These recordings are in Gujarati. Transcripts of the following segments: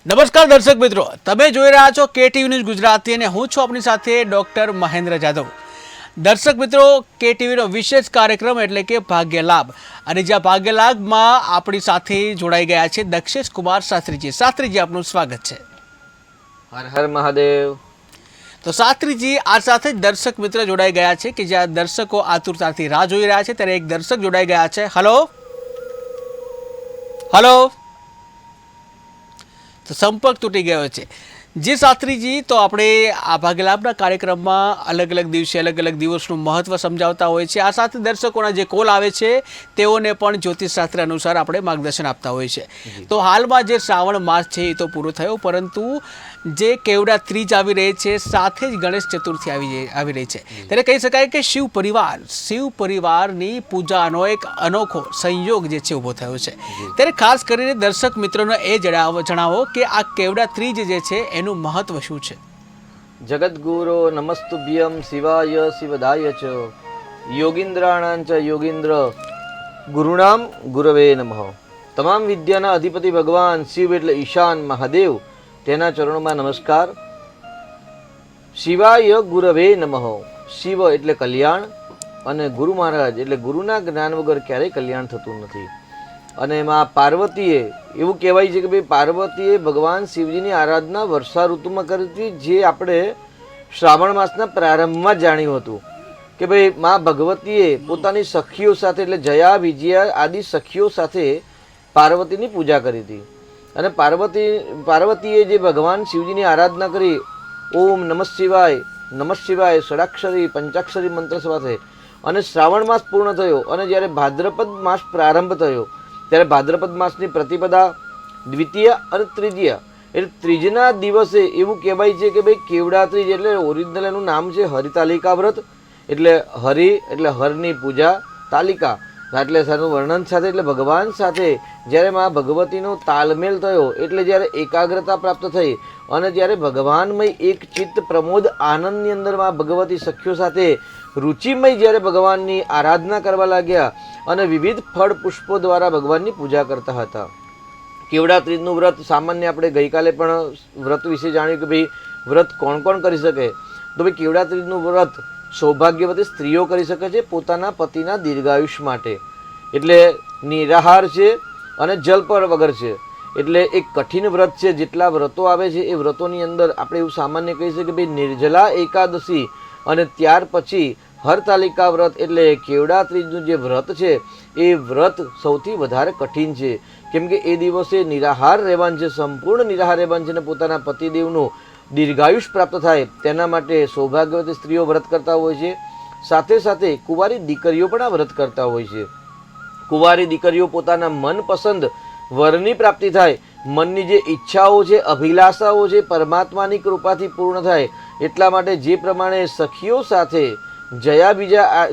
નમસ્કાર દર્શક મિત્રો, તમે જોઈ રહ્યા છો KTV ન્યૂઝ ગુજરાતી અને હું છું આપની સાથે ડોક્ટર મહેન્દ્ર જાદવ. દર્શક મિત્રો, KTVનો વિશેષ કાર્યક્રમ એટલે કે ભાગ્ય લાભ, અને જ્યાં ભાગ્ય લાભમાં આપણી સાથે જોડાઈ ગયા છે દક્ષેશ કુમાર શાસ્ત્રીજી. શાસ્ત્રીજી, આપનું સ્વાગત છે. હર હર મહાદેવ. તો શાસ્ત્રીજી, આ સાથે જ દર્શક મિત્ર જોડાઈ ગયા છે કે જ્યાં દર્શકો આતુરતાથી રાહ જોઈ રહ્યા છે, ત્યારે એક દર્શક જોડાઈ ગયા છે. Hello hello. તો સંપર્ક તૂટી ગયો છે. જી શાસ્ત્રીજી, તો આપણે આ ભાગ્ય લાભના કાર્યક્રમમાં અલગ અલગ દિવસે અલગ અલગ દિવસનું મહત્વ સમજાવતા હોય છે. આ સાથે દર્શકોના જે કોલ આવે છે તેઓને પણ જ્યોતિષશાસ્ત્ર અનુસાર આપણે માર્ગદર્શન આપતા હોય છે. તો હાલમાં જે શ્રાવણ માસ છે એ તો પૂરો થયો, પરંતુ જે કેવડા ત્રીજ આવી રહી છે, સાથે જ ગણેશ ચતુર્થી આવી રહી છે, ત્યારે કહી શકાય કે શિવ પરિવારની પૂજાનો એક અનોખો સંયોગ જે છે ઊભો થયો છે. ત્યારે ખાસ કરીને દર્શક મિત્રોને એ જણાવો કે આ કેવડા ત્રીજ જે છે એનું મહત્વ શું છે? જગદગુરો નમસ્તુભ્યમ શિવાય શિવદાય ચ યોગીન્દ્રાણાં ચ યોગીન્દ્ર ગુરુણામ ગુરવે નમઃ. તમામ વિદ્યાના અધિપતિ ભગવાન શિવ એટલે ઈશાન મહાદેવ, તેના ચરણોમાં નમસ્કાર. શિવાય ગુરવે નમઃ. શિવ એટલે કલ્યાણ અને ગુરુ મહારાજ એટલે ગુરુના જ્ઞાન વગર ક્યારેય કલ્યાણ થતું નથી. અને એમાં પાર્વતીએ એવું કહેવાય છે કે ભાઈ પાર્વતીએ ભગવાન શિવજીની આરાધના વર્ષા ઋતુમાં કરી હતી, જે આપણે શ્રાવણ માસના પ્રારંભમાં જાણ્યું હતું કે ભાઈ મા ભગવતીએ પોતાની સખીઓ સાથે એટલે જયા વિજયા આદિ સખીઓ સાથે પાર્વતીની પૂજા કરી હતી. અને પાર્વતીએ જે ભગવાન શિવજીની આરાધના કરી, ઓમ નમઃ શિવાય ષડાક્ષરી પંચાક્ષરી મંત્ર સાથે, અને શ્રાવણ માસ પૂર્ણ થયો અને જ્યારે ભાદ્રપદ માસ પ્રારંભ થયો ત્યારે ભાદ્રપદ માસની પ્રતિપદા, દ્વિતીય અને ત્રીજીય એટલે ત્રીજના દિવસે એવું કહેવાય છે કે ભાઈ કેવડા ત્રીજ એટલે ઓરિજિનલ એનું નામ છે હરિતાલિકા વ્રત. એટલે હરિ એટલે હરની પૂજા, તાલિકા એટલે તેનું વર્ણન સાથે એટલે ભગવાન સાથે જ્યારે મા ભગવતીનો તાલમેલ થયો, એટલે જ્યારે એકાગ્રતા પ્રાપ્ત થઈ અને જ્યારે ભગવાનમય એક ચિત્ત પ્રમોદ આનંદની અંદર મા ભગવતી સખીઓ સાથે રુચિમય જ્યારે ભગવાનની આરાધના કરવા લાગ્યા અને વિવિધ ફળ પુષ્પો દ્વારા ભગવાનની પૂજા કરતા હતા. કેવડા ત્રીજનું વ્રત સામાન્ય આપણે ગઈકાલે પણ વ્રત વિશે જાણ્યું કે ભાઈ વ્રત કોણ કોણ કરી શકે. તો ભાઈ કેવડા ત્રીજનું વ્રત સૌભાગ્યવતી સ્ત્રીઓ કરી શકે છે પોતાના પતિના દીર્ઘાયુષ માટે. એટલે નિરાહાર છે અને જલપર વગર છે. એટલે એક કઠિન વ્રત છે. જેટલા વ્રતો આવે છે એ વ્રતોની અંદર આપણે એવું સામાન્ય કહી શકીએ કે ભાઈ નિર્જલા એકાદશી અને ત્યાર પછી હરતાલિકા વ્રત એટલે કેવડા ત્રીજનું જે વ્રત છે એ વ્રત સૌથી વધારે કઠિન છે. કેમ કે એ દિવસે નિરાહાર રહેવાનું છે, સંપૂર્ણ નિરાહાર રહેવાનું છે, અને પોતાના પતિદેવનું દીર્ઘાયુષ પ્રાપ્ત થાય તેના માટે સૌભાગ્યવતી સ્ત્રીઓ વ્રત કરતા હોય છે. સાથે સાથે કુંવારી દીકરીઓ પણ આ વ્રત કરતા હોય છે. કુંવારી દીકરીઓ પોતાના મનપસંદ વરની પ્રાપ્તિ થાય, મનની જે ઈચ્છાઓ છે, અભિલાષાઓ છે, પરમાત્માની કૃપાથી પૂર્ણ થાય એટલા માટે જે પ્રમાણે સખીઓ સાથે જયા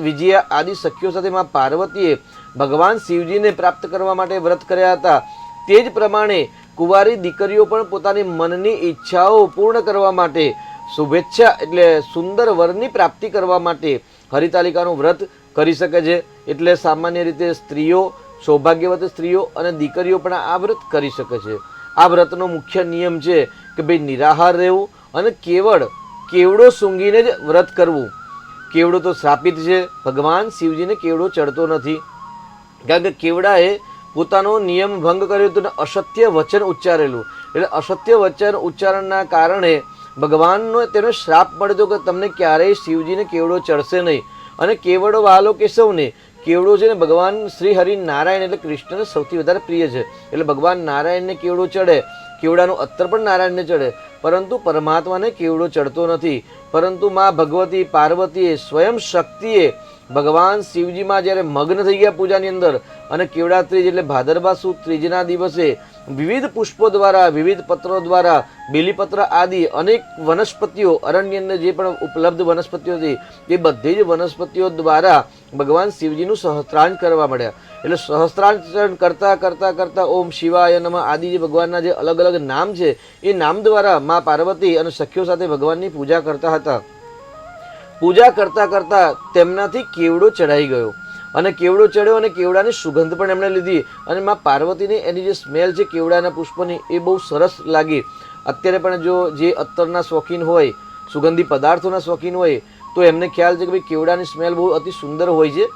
વિજયા આદિ સખીઓ સાથે માં પાર્વતીએ ભગવાન શિવજીને પ્રાપ્ત કરવા માટે વ્રત કર્યા હતા, તે જ પ્રમાણે કુંવારી દીકરીઓ પણ પોતાની મનની ઈચ્છાઓ પૂર્ણ કરવા માટે, શુભેચ્છા એટલે સુંદર વરની પ્રાપ્તિ કરવા માટે હરિતાલિકાનું વ્રત કરી શકે છે. એટલે સામાન્ય રીતે સ્ત્રીઓ, સૌભાગ્યવતી સ્ત્રીઓ અને દીકરીઓ પણ આ વ્રત કરી શકે છે. આ વ્રતનો મુખ્ય નિયમ છે કે ભાઈ નિરાહાર રહેવું અને કેવડો સૂંઘીને જ વ્રત કરવું. કેવડો તો શ્રાપિત છે, ભગવાન શિવજીને કેવડો ચડતો નથી, કારણ કે કેવડાએ પોતાનો નિયમ ભંગ કર્યો હતો અને અસત્ય વચન ઉચ્ચારેલું. એટલે અસત્ય વચન ઉચ્ચારણના કારણે ભગવાનનો તેનો શ્રાપ મળ્યો કે તમને ક્યારેય શિવજીને કેવડો ચડશે નહીં. અને કેવડો વહાલો કેશવને, કેવડો છે ને ભગવાન શ્રી હરિ નારાયણ એટલે કૃષ્ણને સૌથી વધારે પ્રિય છે. એટલે ભગવાન નારાયણને કેવડો ચડે, કેવડાનું અત્તર પણ નારાયણને ચડે, પરંતુ પરમાત્માને કેવડો ચડતો નથી. પરંતુ મા ભગવતી પાર્વતીએ સ્વયં શક્તિએ ભગવાન શિવજીમાં જ્યારે મગ્ન થઈ ગયા પૂજાની અંદર, અને કેવડા ત્રીજ એટલે ભાદરવા સુદ ત્રીજના દિવસે વિવિધ પુષ્પો દ્વારા, વિવિધ પત્રો દ્વારા, બેલીપત્ર આદિ અનેક વનસ્પતિઓ, અરણ્યની અંદર જે પણ ઉપલબ્ધ વનસ્પતિઓ હતી એ બધી જ વનસ્પતિઓ દ્વારા ભગવાન શિવજીનું સહસ્ત્રાંજ કરવા મળ્યા. એટલે સહસ્ત્રાંજ કરતા કરતા કરતા ઓમ શિવાય નમઃ આદિ જે ભગવાનના જે અલગ અલગ નામ છે એ નામ દ્વારા મા પાર્વતી અને સખીઓ સાથે ભગવાનની પૂજા કરતા હતા. પૂજા કરતા કરતા તેમનાથી કેવડો ચઢાઈ ગયો અને કેવડો ચડ્યો અને કેવડાની સુગંધ પણ એમણે લીધી અને માં પાર્વતીને એની જે સ્મેલ છે કેવડાના પુષ્પની એ બહુ સરસ લાગી. અત્યારે પણ જો જે અત્તરના શોખીન હોય, સુગંધી પદાર્થોના શોખીન હોય તો એમને ખ્યાલ છે કે ભાઈ કેવડાની સ્મેલ બહુ અતિ સુંદર હોય છે.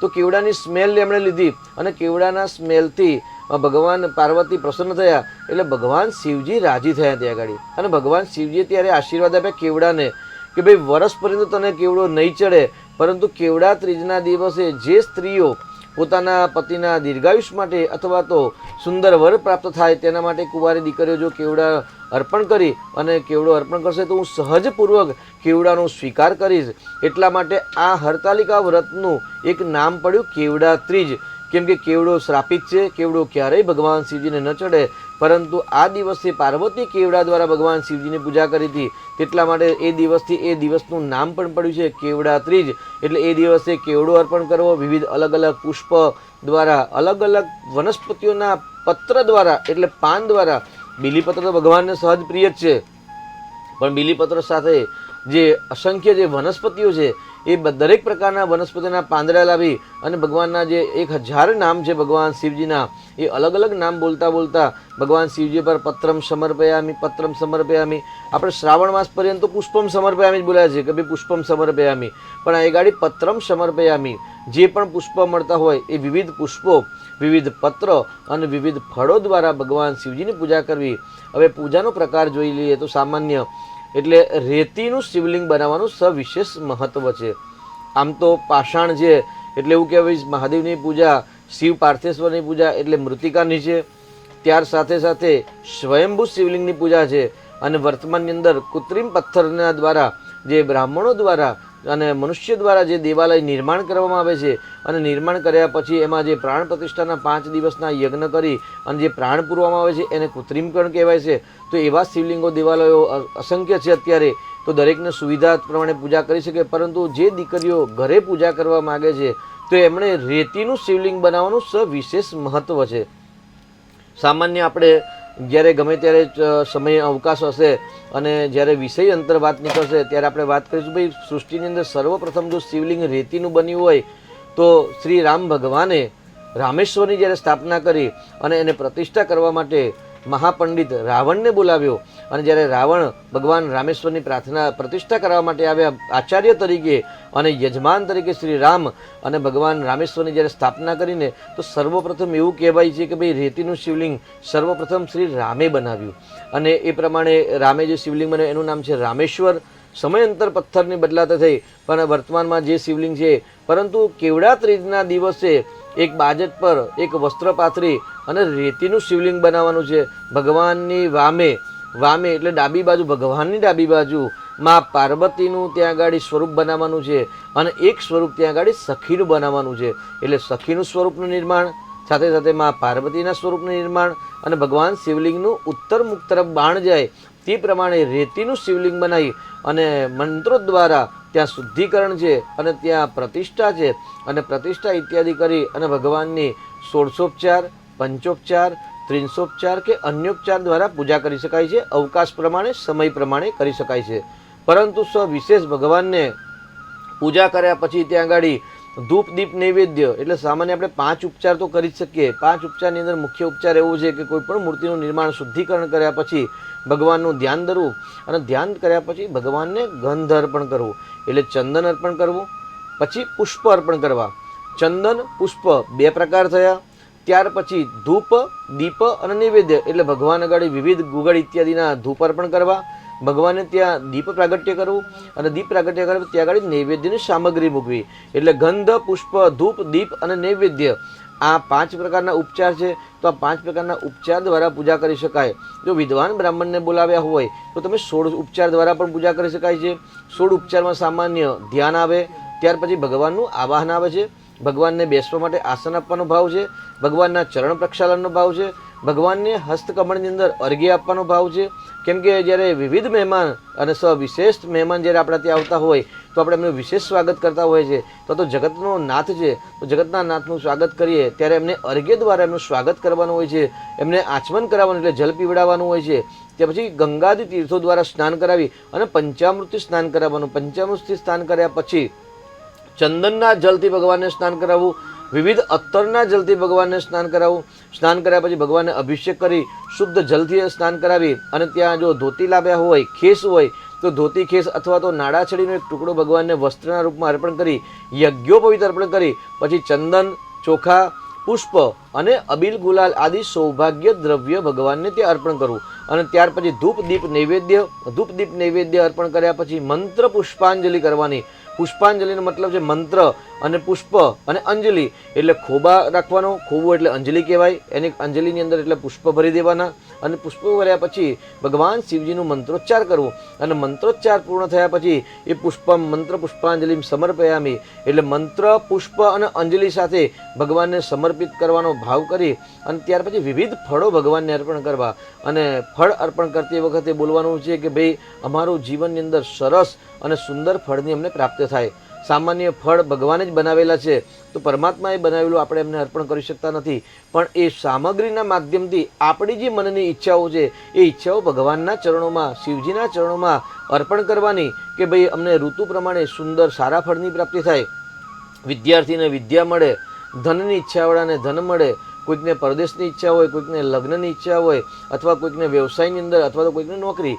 તો કેવડાની સ્મેલ એમણે લીધી અને કેવડાના સ્મેલથી ભગવાન પાર્વતી પ્રસન્ન થયા એટલે ભગવાન શિવજી રાજી થયા ત્યાં આગળ. અને ભગવાન શિવજીએ ત્યારે આશીર્વાદ આપ્યા કેવડાને કે ભાઈ વરસ પર્યંત તને કેવડો નહીં ચડે, પરંતુ કેવડા ત્રીજના દિવસે જે સ્ત્રીઓ પોતાના પતિના દીર્ઘાયુષ માટે અથવા તો સુંદર વર પ્રાપ્ત થાય તેના માટે કુંવારી દીકરીઓ જો કેવડા અર્પણ કરી અને કેવડો અર્પણ કરશે તો હું સહજપૂર્વક કેવડાનો સ્વીકાર કરીશ. એટલા માટે આ હરતાલિકા વ્રતનું એક નામ પડ્યું કેવડા ત્રીજ. કેમ કે કેવડો શ્રાપિત છે, કેવડો ક્યારેય ભગવાન શિવજીને ન ચડે, પરંતુ આ દિવસે પાર્વતી કેવડા દ્વારા ભગવાન શિવજીની પૂજા કરી હતી. તેટલા માટે એ દિવસથી એ દિવસનું નામ પણ પડ્યું છે કેવડા ત્રીજ. એટલે એ દિવસે કેવડો અર્પણ કરવો, વિવિધ અલગ અલગ પુષ્પ દ્વારા, અલગ અલગ વનસ્પતિઓના પત્ર દ્વારા એટલે પાન દ્વારા. બીલીપત્ર તો ભગવાનને સહજ પ્રિય જ છે, પણ બીલીપત્ર સાથે જે અસંખ્ય જે વનસ્પતિઓ છે એ દરેક પ્રકારના વનસ્પતિના પાંદડા લાવી અને ભગવાનના જે 1000 નામ છે ભગવાન શિવજીના, એ અલગ અલગ નામ બોલતા બોલતા ભગવાન શિવજી પર પત્રમ સમર્પયામી, પત્રમ સમર્પયામી. આપણે શ્રાવણ માસ પર્યંત તો પુષ્પમ સમર્પયામી જ બોલાય છે કે ભાઈ પુષ્પમ સમર્પયામી, પણ આ ગાડી પત્રમ સમર્પયામી. જે પણ પુષ્પ મળતા હોય એ વિવિધ પુષ્પો, વિવિધ પત્ર અને વિવિધ ફળો દ્વારા ભગવાન શિવજીની પૂજા કરવી. હવે પૂજાનો પ્રકાર જોઈ લઈએ તો સામાન્ય એટલે રેતીનું શિવલિંગ બનાવવાનું સવિશેષ મહત્વ છે. આમ તો પાષાણ છે એટલે એવું કહેવાય મહાદેવની પૂજા, શિવ પાર્થેશ્વરની પૂજા એટલે મૃતિકાની છે. ત્યાર સાથે સાથે સ્વયંભૂ શિવલિંગની પૂજા છે. અને વર્તમાનની અંદર કૃત્રિમ પથ્થરના દ્વારા જે બ્રાહ્મણો દ્વારા અને મનુષ્ય દ્વારા જે દેવાલય નિર્માણ કરવામાં આવે છે અને નિર્માણ કર્યા પછી એમાં જે પ્રાણ પ્રતિષ્ઠાના 5 દિવસના યજ્ઞ કરી અને જે પ્રાણ પૂરવામાં આવે છે એને કૃત્રિમકરણ કહેવાય છે. તો એવા શિવલિંગો દેવાલયો અસંખ્ય છે અત્યારે, તો દરેકને સુવિધા પ્રમાણે પૂજા કરી શકે. પરંતુ જે દીકરીઓ ઘરે પૂજા કરવા માગે છે તો એમણે રેતીનું શિવલિંગ બનાવવાનું સવિશેષ મહત્વ છે. સામાન્ય આપણે જ્યારે ગમે ત્યારે સમય અવકાશ હશે અને જ્યારે વિષય અંતર વાત નીકળશે ત્યારે આપણે વાત કરીશું ભાઈ સૃષ્ટિની અંદર સર્વપ્રથમ જો શિવલિંગ રેતીનું બન્યું હોય તો શ્રી રામ ભગવાને રામેશ્વરની જ્યારે સ્થાપના કરી અને એને પ્રતિષ્ઠા કરવા માટે મહાપંડિત રાવણને બોલાવ્યો. અને જ્યારે રાવણ ભગવાન રામેશ્વરની પ્રતિષ્ઠા કરવા માટે આવ્યા આચાર્ય તરીકે અને યજમાન તરીકે શ્રી રામ અને ભગવાન રામેશ્વરની જ્યારે સ્થાપના કરીને, તો સર્વપ્રથમ એવું કહેવાય છે કે ભાઈ રેતીનું શિવલિંગ સર્વપ્રથમ શ્રી રામે બનાવ્યું. અને એ પ્રમાણે રામે જે શિવલિંગ બનાવ્યું એનું નામ છે રામેશ્વર. સમયાંતર પથ્થરની બદલાતા થઈ પણ વર્તમાનમાં જે શિવલિંગ છે, પરંતુ કેવડા ત્રીજના દિવસે એક બાજટ પર એક વસ્ત્ર પાથરી અને રેતીનું શિવલિંગ બનાવવાનું છે. ભગવાનની વામે એટલે ડાબી બાજુ, ભગવાનની ડાબી બાજુ માં પાર્વતીનું ત્યાં આગળ સ્વરૂપ બનાવવાનું છે અને એક સ્વરૂપ ત્યાં આગળ સખીનું બનાવવાનું છે. એટલે સખીનું સ્વરૂપનું નિર્માણ સાથે સાથે માં પાર્વતીના સ્વરૂપનું નિર્માણ અને ભગવાન શિવલિંગનું ઉત્તર મુખ તરફ બાણ જાય તે પ્રમાણે રેતીનું શિવલિંગ બનાવી અને મંત્રો દ્વારા ત્યાં શુદ્ધિકરણ છે અને ત્યાં પ્રતિષ્ઠા છે અને પ્રતિષ્ઠા ઇત્યાદિ કરી અને ભગવાનની 16ઉપચાર, પંચોપચાર, ત્રિંશોપચાર કે અન્યોપચાર દ્વારા પૂજા કરી શકાય છે. અવકાશ પ્રમાણે, સમય પ્રમાણે કરી શકાય છે. પરંતુ સવિશેષ ભગવાનને પૂજા કર્યા પછી ત્યાં આગળ ધૂપ દીપ નૈવેદ્ય એટલે સામાન્ય આપણે 5 ઉપચાર તો કરી જ શકીએ. 5 ઉપચારની અંદર મુખ્ય ઉપચાર એવો છે કે કોઈ પણ મૂર્તિનું નિર્માણ શુદ્ધિકરણ કર્યા પછી ભગવાનનું ધ્યાન ધરવું અને ધ્યાન કર્યા પછી ભગવાનને ગંધ અર્પણ કરવું એટલે ચંદન અર્પણ કરવું, પછી પુષ્પ અર્પણ કરવા. ચંદન પુષ્પ 2 પ્રકાર થયા. ત્યાર પછી ધૂપ, દીપ અને નૈવેદ્ય એટલે ભગવાન આગળ વિવિધ ગુગળ ઇત્યાદિના ધૂપ અર્પણ કરવા, ભગવાનને ત્યાં દીપ પ્રાગટ્ય કરવું અને દીપ પ્રાગટ્ય કરવા ત્યાં આગળ નૈવેદ્યની સામગ્રી મૂકવી. એટલે ગંધ, પુષ્પ, ધૂપ, દીપ અને નૈવેદ્ય આ 5 પ્રકારના ઉપચાર છે. તો આ 5 પ્રકારના ઉપચાર દ્વારા પૂજા કરી શકાય. જો વિદ્વાન બ્રાહ્મણને બોલાવ્યા હોય તો તમે 16 ઉપચાર દ્વારા પણ પૂજા કરી શકાય છે. 16 ઉપચારમાં સામાન્ય ધ્યાન આવે, ત્યાર પછી ભગવાનનું આવાહન આવે છે, ભગવાનને બેસવા માટે આસન આપવાનો ભાવ છે, ભગવાનના ચરણ પ્રક્ષાલનનો ભાવ છે, ભગવાનને હસ્તકમળની અંદર અર્ઘ્ય આપવાનો ભાવ છે. કેમ કે જ્યારે વિવિધ મહેમાન અને સવિશેષ મહેમાન જ્યારે આપણા ત્યાં આવતા હોય તો આપણે એમનું વિશેષ સ્વાગત કરતા હોય છે. તો જગતનો નાથ છે, તો જગતના નાથનું સ્વાગત કરીએ ત્યારે એમને અર્ઘ્ય દ્વારા એમનું સ્વાગત કરવાનું હોય છે, એમને આચમન કરાવવાનું એટલે જલ પીવડાવવાનું હોય છે. ત્યાર પછી ગંગાદી તીર્થો દ્વારા સ્નાન કરાવી અને પંચામૃતથી સ્નાન કરાવવાનું. પંચામૃતથી સ્નાન કર્યા પછી ચંદનના જલથી ભગવાનને સ્નાન કરાવવું, વિવિધ અત્તરના જલથી ભગવાનને સ્નાન કરાવવું. સ્નાન કર્યા પછી ભગવાનને અભિષેક કરી શુદ્ધ જલથી સ્નાન કરાવી અને ત્યાં જો ધોતી લાવ્યા હોય, ખેસ હોય તો ધોતી ખેસ અથવા તો નાડાછડીનો એક ટુકડો ભગવાનને વસ્ત્રના રૂપમાં અર્પણ કરી યજ્ઞોપવિત અર્પણ કરી પછી ચંદન, ચોખા, પુષ્પ અને અબીલ ગુલાલ આદિ સૌભાગ્ય દ્રવ્ય ભગવાનને ત્યાં અર્પણ કરવું. અને ત્યાર પછી ધૂપ દીપ નૈવેદ્ય અર્પણ કર્યા પછી મંત્ર પુષ્પાંજલિ કરવાની. પુષ્પાંજલિનો મતલબ છે મંત્ર અને પુષ્પ અને અંજલિ એટલે ખોબા રાખવાનો. ખોબું એટલે અંજલિ કહેવાય. એની અંજલિની અંદર એટલે પુષ્પ ભરી દેવાના અને પુષ્પ ભર્યા પછી ભગવાન શિવજીનું મંત્રોચ્ચાર કરવું. અને મંત્રોચ્ચાર પૂર્ણ થયા પછી એ મંત્ર પુષ્પાંજલિ સમર્પયામી એટલે મંત્ર, પુષ્પ અને અંજલિ સાથે ભગવાનને સમર્પિત કરવાનો ભાવ કરી અને ત્યાર પછી વિવિધ ફળો ભગવાનને અર્પણ કરવા. અને ફળ અર્પણ કરતી વખતે બોલવાનું છે કે ભાઈ અમારું જીવનની અંદર સરસ અને સુંદર ફળની અમને પ્રાપ્ત થાય. સામાન્ય ફળ ભગવાને જ બનાવેલા છે તો પરમાત્માએ બનાવેલું આપણે એમને અર્પણ કરી શકતા નથી, પણ એ સામગ્રીના માધ્યમથી આપણી જે મનની ઈચ્છાઓ છે એ ઈચ્છાઓ ભગવાનના ચરણોમાં, શિવજીના ચરણોમાં અર્પણ કરવાની કે ભાઈ અમને ઋતુ પ્રમાણે સુંદર સારા ફળની પ્રાપ્તિ થાય, વિદ્યાર્થીને વિદ્યા મળે, ધનની ઈચ્છાવાળાને ધન મળે, કોઈકને પરદેશની ઈચ્છા હોય, કોઈકને લગ્નની ઈચ્છા હોય અથવા કોઈકને વ્યવસાયની અંદર અથવા તો કોઈકને નોકરી,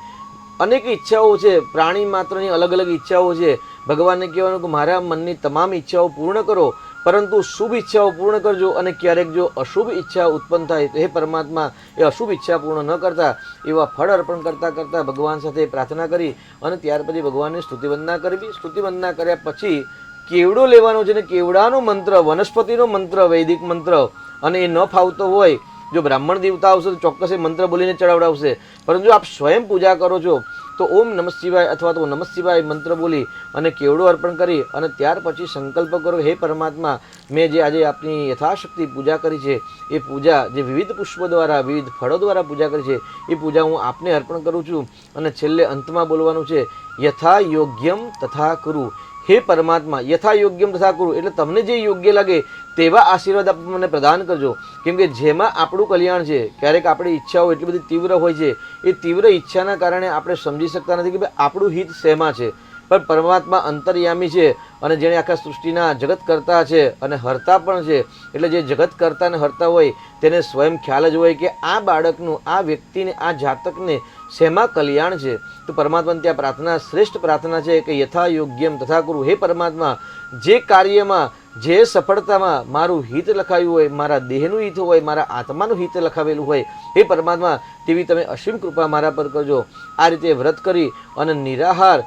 અનેક ઈચ્છાઓ છે. પ્રાણી માત્રની અલગ અલગ ઈચ્છાઓ છે. ભગવાનને કહેવાનું કે મારા મનની તમામ ઈચ્છાઓ પૂર્ણ કરો, પરંતુ શુભ ઈચ્છાઓ પૂર્ણ કરજો. અને ક્યારેક જો અશુભ ઈચ્છા ઉત્પન્ન થાય તો હે પરમાત્મા એ અશુભ ઈચ્છા પૂર્ણ ન કરતા એવા ફળ અર્પણ કરતાં ભગવાન સાથે પ્રાર્થના કરી અને ત્યાર પછી ભગવાનની સ્તુતિવંદના કરવી. સ્તુતિવંદના કર્યા પછી કેવડો લેવાનો છે ને કેવડાનો મંત્ર, વનસ્પતિનો મંત્ર, વૈદિક મંત્ર. અને એ ન ફાવતો હોય, જો બ્રાહ્મણ દેવતા આવશે તો ચોક્કસ એ મંત્ર બોલીને ચડાવડાવશે, પરંતુ જો આપ સ્વયં પૂજા કરો છો તો ઓમ નમઃ શિવાય અથવા તો નમઃ શિવાય મંત્ર બોલી અને કેવડો અર્પણ કરી અને ત્યાર પછી સંકલ્પ કરો હે પરમાત્મા મેં જે આજે આપની યથાશક્તિ પૂજા કરી છે એ પૂજા જે વિવિધ પુષ્પો દ્વારા, વિવિધ ફળો દ્વારા પૂજા કરી છે એ પૂજા હું આપને અર્પણ કરું છું. અને છેલ્લે અંતમાં બોલવાનું છે યથા યોગ્યમ તથા કુરુ. હે પરમાત્મા યથા યોગ્યમ તથા કુરુ એટલે તમને જે યોગ્ય લાગે તેવા આશીર્વાદ આપ મને પ્રદાન કરજો. કેમ કે જેમાં આપણું કલ્યાણ છે, ક્યારેક આપણી ઈચ્છાઓ એટલી બધી તીવ્ર હોય છે, એ તીવ્ર ઈચ્છાના કારણે આપણે સમજી શકતા નથી કે ભાઈ આપણું હિત શેમાં છે. પણ પરમાત્મા અંતર્યામી છે અને જેણે આખા સૃષ્ટિના જગત કરતા છે અને હરતા પણ છે. એટલે જે જગત કરતા અને હરતા હોય તેને સ્વયં ખ્યાલ જ હોય કે આ બાળકનું, આ વ્યક્તિને, આ જાતકને શેમાં કલ્યાણ છે. તો પરમાત્માને ત્યાં પ્રાર્થના, શ્રેષ્ઠ પ્રાર્થના છે કે યથા યોગ્યમ તથા કુરુ. હે પરમાત્મા જે કાર્યમાં, જે સફળતામાં મારું હિત લખાયું હોય, મારા દેહનું હિત હોય, મારા આત્માનું હિત લખાવેલું હોય, હે પરમાત્મા તેવી તમે અસીમ કૃપા મારા પર કરજો. આ રીતે વ્રત કરી અને નિરાહાર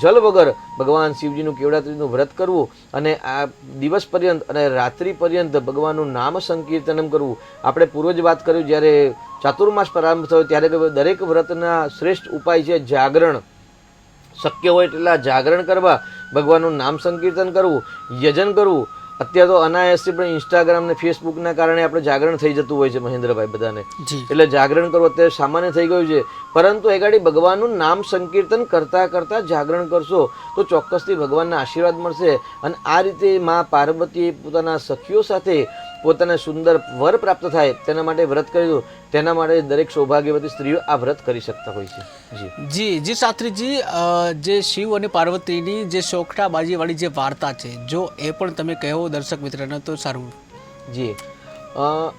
જલ વગર ભગવાન શિવજીનું કેવડાત્રીનું વ્રત કરવું અને આ દિવસ પર્યંત અને રાત્રિ પર્યંત ભગવાનનું નામ સંકીર્તનમ કરવું. આપણે પૂર્વ જ વાત કર્યું જ્યારે ચાતુર્માસ પ્રારંભ થયો ત્યારે દરેક વ્રતના શ્રેષ્ઠ ઉપાય છે જાગરણ. શક્ય હોય એટલા જાગરણ કરવા, ભગવાનનું નામ સંકીર્તન કરવું, યજન કરવું. અત્યારે તો અનાયાસથી પણ ઇન્સ્ટાગ્રામ ને ફેસબુકના કારણે આપણે જાગરણ થઈ જતું હોય છે મહેન્દ્રભાઈ બધાને, એટલે જાગરણ કરવું અત્યારે સામાન્ય થઈ ગયું છે. પરંતુ એ ગાડી ભગવાનનું નામ સંકીર્તન કરતાં કરતાં જાગરણ કરશો તો ચોક્કસથી ભગવાનના આશીર્વાદ મળશે. અને આ રીતે મા પાર્વતીએ પોતાના સખીઓ સાથે પોતાને સુંદર વર પ્રાપ્ત થાય તેના માટે વ્રત કર્યું. તેના માટે દરેક સૌભાગ્યવતી સ્ત્રીઓ આ વ્રત કરી શકતા હોય છે. જી શાસ્ત્રીજી, જે શિવ અને પાર્વતીની જે શોખટાબાજીવાળી જે વાર્તા છે, જો એ પણ તમે કહો દર્શક મિત્રને તો સારું. જી,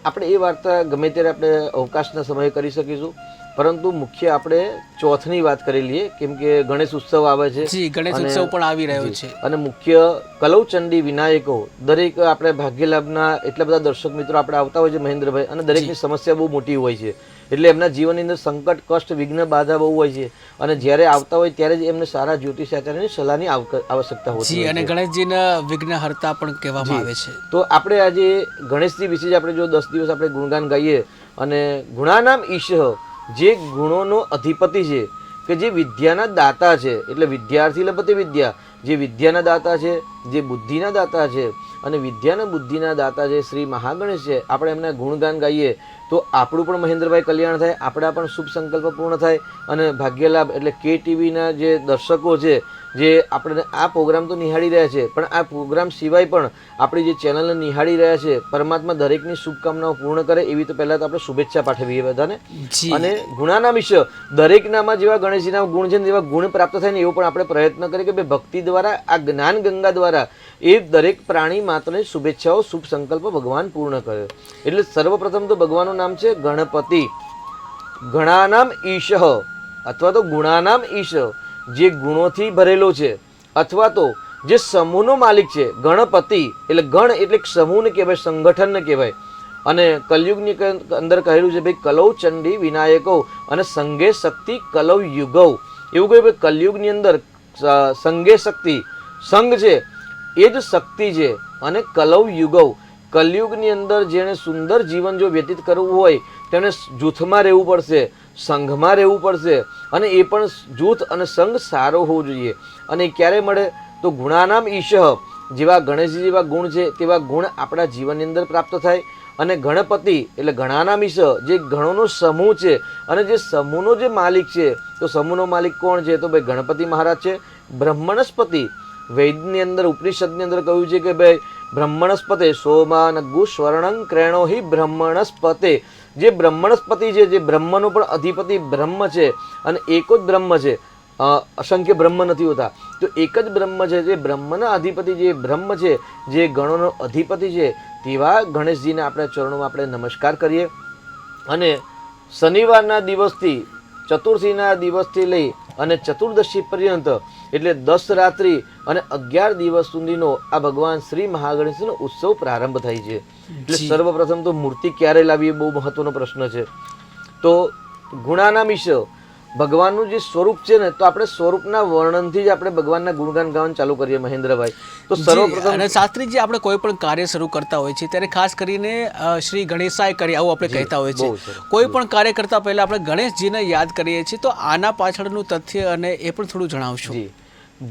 આપણે એ વાર્તા ગમે ત્યારે આપણે અવકાશના સમયે કરી શકીશું, પરંતુ મુખ્ય આપણે ચોથની વાત કરી લઈએ કેમ કે ગણેશ ઉત્સવ આવે છે. જી, ગણેશ ઉત્સવ પણ આવી રહ્યો છે અને મુખ્ય કલૌચંડી વિનાયકો દરેક આપણે ભાગ્યલાભના એટલા બધા દર્શક મિત્રો આપણે આવતા હોય છે મહેન્દ્રભાઈ, અને દરેકની સમસ્યા બહુ મોટી હોય છે. એટલે એમના જીવનની અંદર સંકટ, કષ્ટ, વિઘ્ન, બાધા બહુ હોય છે અને જ્યારે આવતા હોય ત્યારે જ એમને સારા જ્યોતિષાચાર્યની સલાહની આવશ્યકતા હોય છે. અને ગણેશજીના વિઘ્નહર્તા પણ કહેવામાં આવે છે. તો આપણે આજે ગણેશજી વિશે જ આપણે જો 10 દિવસ આપણે ગુણગાન ગાઈએ અને ગુણાનામ ઈશ જે ગુણોનો અધિપતિ છે કે જે વિદ્યાના દાતા છે, એટલે વિદ્યાર્થી લભતે વિદ્યા, જે વિદ્યાના દાતા છે, જે બુદ્ધિના દાતા છે અને વિદ્યાના બુદ્ધિના દાતા છે શ્રી મહાગણેશ છે. આપણે એમના ગુણગાન ગાઈએ તો આપણું પણ મહેન્દ્રભાઈ કલ્યાણ થાય, આપણા પણ શુભ સંકલ્પ પૂર્ણ થાય અને ભાગ્યલાભ એટલે કે ટીવીના જે દર્શકો છે જે આપણે આ પ્રોગ્રામ તો નિહાળી રહ્યા છે પણ આ પ્રોગ્રામ સિવાય પણ આપણી જે ચેનલને નિહાળી રહ્યા છે, પરમાત્મા દરેકની શુભકામનાઓ પૂર્ણ કરે એવી તો પહેલાં તો આપણે શુભેચ્છા પાઠવીએ બધાને. અને ગુણાના વિશે દરેકનામાં જેવા ગણેશજીના ગુણ છે ને એવા ગુણ પ્રાપ્ત થાય ને એવો પણ આપણે પ્રયત્ન કરીએ કે ભાઈ ભક્તિ દ્વારા દ્વારા, આ જ્ઞાન ગંગા દ્વારા એ દરેક પ્રાણી માત્રને શુભેચ્છાઓ, શુભ સંકલ્પ ભગવાન પૂર્ણ કરે. એટલે સર્વપ્રથમ તો ભગવાનનું નામ છે ગણપતિ. ગણાનામ ઈશ અથવા તો ગુણાનામ ઈશ, જે ગુણોથી ભરેલો છે, અથવા તો જે સમૂહનો માલિક છે. ગણપતિ એટલે ગણ એટલે સમૂહને કહેવાય, સંગઠનને કહેવાય. અને કલયુગની અંદર કહેલું છે ભાઈ કલૌ ચંડી વિનાયકો અને સંગે શક્તિ કલૌ યુગૌ. એવું કહ્યું ભાઈ કલયુગની અંદર સંગે શક્તિ, સંઘ છે એ જ શક્તિ છે, અને કલૌ યુગૌ, કલયુગની અંદર જેણે સુંદર જીવન જો વ્યતીત કરવું હોય તેણે જૂથમાં રહેવું પડશે, સંઘમાં રહેવું પડશે, અને એ પણ જૂથ અને સંઘ સારો હોવો જોઈએ. અને એ ક્યારે મળે તો ગુણાનામ ઈશ, જેવા ગણેશજી જેવા ગુણ છે તેવા ગુણ આપણા જીવનની અંદર પ્રાપ્ત થાય. અને ગણપતિ એટલે ગણાનામ ઈશ, જે ગણોનો સમૂહ છે, અને જે સમૂહનો જે માલિક છે, તો સમૂહનો માલિક કોણ છે તો ભાઈ ગણપતિ મહારાજ છે. બ્રહ્મણસ્પતિ, વેદની અંદર ઉપનિષદની અંદર કહ્યું છે કે ભાઈ બ્રહ્મણસ્પતે સોમાન ગુ સ્વર્ણં ક્રેણો હિ બ્રહ્મણસ્પતે. જે બ્રહ્મણસ્પતિ છે, જે બ્રહ્મનો પણ અધિપતિ બ્રહ્મ છે, અને એક જ બ્રહ્મ છે, અસંખ્ય બ્રહ્મ નથી હોતા, તો એક જ બ્રહ્મ છે. જે બ્રહ્મના અધિપતિ જે બ્રહ્મ છે, જે ગણોનો અધિપતિ છે, તેવા ગણેશજીને આપણા ચરણોમાં આપણે નમસ્કાર કરીએ. અને શનિવારના દિવસથી, ચતુર્થીના દિવસથી લઈ અને ચતુર્દશી પર્યંત એટલે 10 રાત્રિ અને 11 દિવસ સુધીનો આ ભગવાન શ્રી મહાગણેશનો ઉત્સવ પ્રારંભ થાય છે. એટલે સર્વપ્રથમ તો મૂર્તિ ક્યારે લાવવી એ બહુ મહત્વનો પ્રશ્ન છે. તો ગુણાનામ ઈશ, ભગવાનનું જે સ્વરૂપ છે ને, તો આપણે સ્વરૂપના વર્ણનથી જ આપણે ભગવાનના ગુણગાન ગાવાનું ચાલુ કરીએ મહેન્દ્રભાઈ. તો સર્વપ્રથમ અને શાસ્ત્રીજી આપણે કોઈ પણ કાર્ય શરૂ કરતા હોય છે ત્યારે ખાસ કરીને શ્રી ગણેશાય કરી આવું આપણે કહેતા હોય છે. કોઈ પણ કાર્ય કરતા પહેલા આપણે ગણેશજીને યાદ કરીએ છીએ, તો આના પાછળનું તથ્ય અને એ પણ થોડું જણાવશો. જી,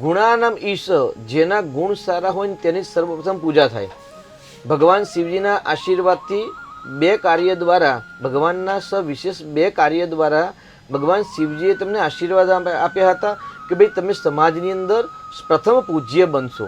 ગુણાનામ ઈશ, જેના ગુણ સારા હોય ને તેની સર્વપ્રથમ પૂજા થાય. ભગવાન શિવજીના આશીર્વાદથી 2 કાર્ય દ્વારા, ભગવાનના સવિશેષ 2 કાર્ય દ્વારા ભગવાન શિવજીએ તમને આશીર્વાદ આપ્યા હતા કે ભાઈ તમે સમાજની અંદર પ્રથમ પૂજ્ય બનશો.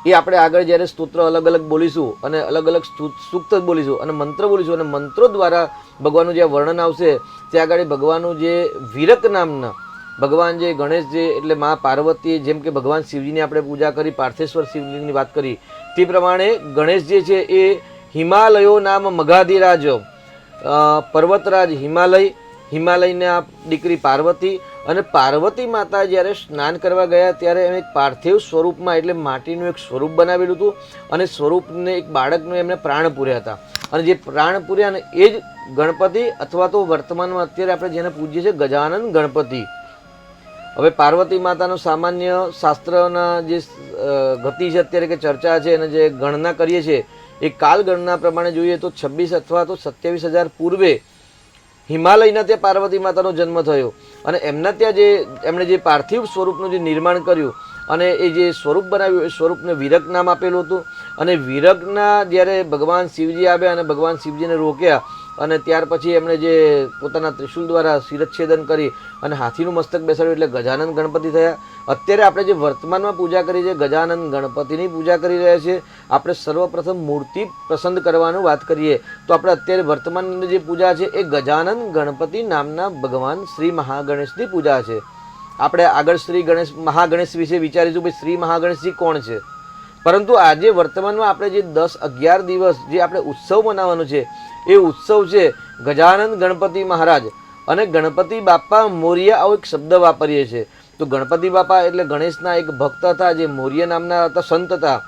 એ આપણે આગળ જ્યારે સ્તોત્ર અલગ અલગ બોલીશું અને અલગ અલગ સૂક્ત બોલીશું અને મંત્ર બોલીશું, અને મંત્રો દ્વારા ભગવાનનું જે વર્ણન આવશે ત્યાં આગળ ભગવાનનું જે વિરક નામના ભગવાન જે ગણેશ જે એટલે મા પાર્વતી, જેમ કે ભગવાન શિવજીની આપણે પૂજા કરી, પાર્થેશ્વર શિવલિંગની વાત કરી, તે પ્રમાણે ગણેશ જે છે એ હિમાલયો નામ મગાધિરાજ, પર્વતરાજ હિમાલય, હિમાલયના દીકરી પાર્વતી. અને પાર્વતી માતા જ્યારે સ્નાન કરવા ગયા ત્યારે એમણે એક પાર્થિવ સ્વરૂપમાં એટલે માટીનું એક સ્વરૂપ બનાવેલું હતું, અને સ્વરૂપને એક બાળકને એમને પ્રાણ પૂર્યા હતા. અને જે પ્રાણ પૂર્યા ને એ જ ગણપતિ, અથવા તો વર્તમાનમાં અત્યારે આપણે જેને પૂજીએ છીએ ગજાનન ગણપતિ. હવે પાર્વતી માતાનો સામાન્ય શાસ્ત્રના જે ગતિ છે અત્યારે કે ચર્ચા છે અને જે ગણના કરીએ છીએ એ કાલ ગણના પ્રમાણે જોઈએ તો 26 અથવા તો 27,000 પૂર્વે હિમાલયના ત્યાં પાર્વતી માતાનો જન્મ થયો. અને એમના ત્યાં જે એમણે જે પાર્થિવ સ્વરૂપનું જે નિર્માણ કર્યું અને એ જે સ્વરૂપ બનાવ્યું એ સ્વરૂપને વિરક નામ આપેલું હતું. અને વિરકના જ્યારે ભગવાન શિવજી આવ્યા અને ભગવાન શિવજીને રોક્યા, અને ત્યાર પછી એમણે જે પોતાના ત્રિશુલ દ્વારા શિરચ્છેદન કરી અને હાથીનું મસ્તક બેસાડ્યું એટલે ગજાનન ગણપતિ થયા. અત્યારે આપણે જે વર્તમાનમાં પૂજા કરી છે ગજાનન ગણપતિની પૂજા કરી રહ્યા છીએ. આપણે સર્વપ્રથમ મૂર્તિ પસંદ કરવાનું વાત કરીએ તો આપણે અત્યારે વર્તમાનની જે પૂજા છે એ ગજાનન ગણપતિ નામના ભગવાન શ્રી મહાગણેશની પૂજા છે. આપણે આગળ શ્રી ગણેશ મહાગણેશ વિશે વિચારીશું ભાઈ શ્રી મહાગણેશજી કોણ છે. પરંતુ આજે વર્તમાનમાં આપણે જે 10-11 દિવસ જે આપણે ઉત્સવ મનાવવાનો છે એ ઉત્સવ છે ગજાનન ગણપતિ મહારાજ અને ગણપતિ બાપા મોર્યા આવો એક શબ્દ વાપરીએ છીએ. તો ગણપતિ બાપા એટલે ગણેશના એક ભક્ત હતા, જે મોર્ય નામના હતા, સંત હતા.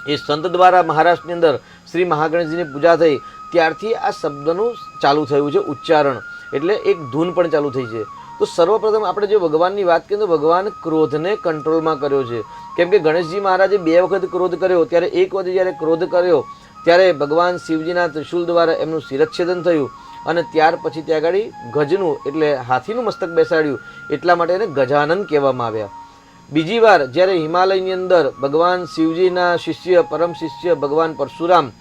એ સંત દ્વારા મહારાષ્ટ્રની અંદર શ્રી મહાગણેશજીની પૂજા થઈ, ત્યારથી આ શબ્દનું ચાલુ થયું છે ઉચ્ચારણ, એટલે એક ધૂન પણ ચાલુ થઈ છે. તો સર્વપ્રથમ આપણે જો ભગવાનની વાત કરીએ તો ભગવાન ક્રોધને કંટ્રોલમાં કર્યો છે. કેમ કે ગણેશજી મહારાજે 2 વખત ક્રોધ કર્યો, ત્યારે એક વખત જ્યારે ક્રોધ કર્યો ત્યારે ભગવાન શિવજીના ત્રિશુલ દ્વારા એમનું શિરચ્છેદન થયું, અને ત્યાર પછી ત્યાં આગળ ગજનું એટલે હાથીનું મસ્તક બેસાડ્યું, એટલા માટે એને ગજાનન કહેવામાં આવ્યા. બીજી વાર જ્યારે હિમાલયની અંદર ભગવાન શિવજીના શિષ્ય પરમ શિષ્ય ભગવાન પરશુરામ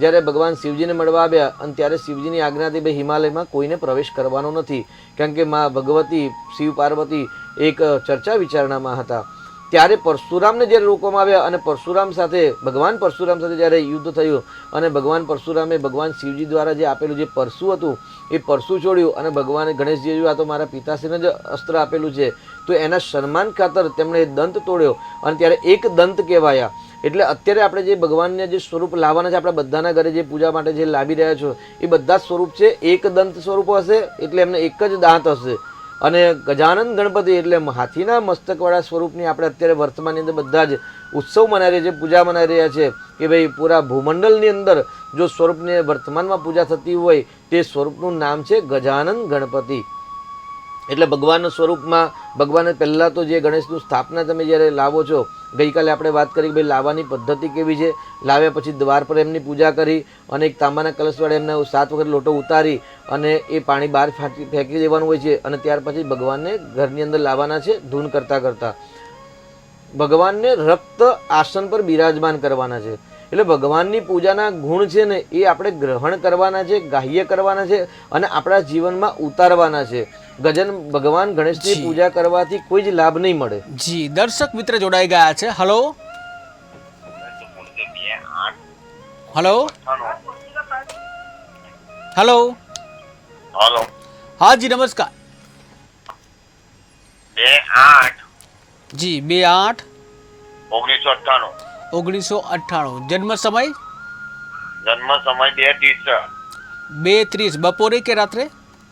જ્યારે ભગવાન શિવજીને મળવા આવ્યા, અને ત્યારે શિવજીની આજ્ઞાથી ભાઈ હિમાલયમાં કોઈને પ્રવેશ કરવાનો નથી, કારણ કે મા ભગવતી શિવ પાર્વતી એક ચર્ચા વિચારણામાં હતા. ત્યારે પરશુરામને જ્યારે રોકવામાં આવ્યા અને પરશુરામ સાથે ભગવાન પરશુરામ સાથે જ્યારે યુદ્ધ થયું અને ભગવાન પરશુરામે ભગવાન શિવજી દ્વારા જે આપેલું જે પરશુ હતું એ પરશુ છોડ્યું અને ભગવાન ગણેશજીએ જોયું આ તો મારા પિતાશ્રીને જ અસ્ત્ર આપેલું છે, તો એના સન્માન ખાતર તેમણે દંત તોડ્યો અને ત્યારે એક દંત કહેવાયા. એટલે અત્યારે આપણે જે ભગવાનને જે સ્વરૂપ લાવવાના છે આપણા બધાના ઘરે જે પૂજા માટે જે લાવી રહ્યા છો એ બધા જ સ્વરૂપ છે, એક દંત સ્વરૂપ હશે એટલે એમને એક જ દાંત હશે. અને ગજાનંદ ગણપતિ એટલે હાથીના મસ્તકવાળા સ્વરૂપની આપણે અત્યારે વર્તમાનની અંદર બધા જ ઉત્સવ મનાઈ રહ્યા છે, પૂજા મનાઈ રહ્યા છે કે ભાઈ પૂરા ભૂમંડળની અંદર જો સ્વરૂપને વર્તમાનમાં પૂજા થતી હોય તે સ્વરૂપનું નામ છે ગજાનંદ ગણપતિ. એટલે ભગવાનના સ્વરૂપમાં ભગવાને પહેલાં તો જે ગણેશનું સ્થાપના તમે જ્યારે લાવો છો, ગઈકાલે આપણે વાત કરી કે ભાઈ લાવવાની પદ્ધતિ કેવી છે, લાવ્યા પછી દ્વાર પર એમની પૂજા કરી અને એક તાંબાના કલશ વડે એમને 7 વખત લોટો ઉતારી અને એ પાણી બહાર ફેંકી દેવાનું હોય છે અને ત્યાર પછી ભગવાનને ઘરની અંદર લાવવાના છે. ધૂન કરતાં કરતાં ભગવાનને રક્ત આસન પર બિરાજમાન કરવાના છે. એટલે ભગવાનની પૂજાના ગુણ છે ને એ આપણે ગ્રહણ કરવાના છે, ગ્રાહ્ય કરવાના છે અને આપણા જીવનમાં ઉતારવાના છે. ભગવાન ગણેશની પૂજા કરવાથી કોઈ જ લાભ નહીં મળે. જી દર્શક મિત્ર જોડાઈ ગયા છે. હલો હલો હલો હલો હા જી નમસ્કાર. 2/8 જી 2/8 1998 1998 જન્મ સમય જન્મ સમય 2:30 2:30 બપોરે કે રાત્રે?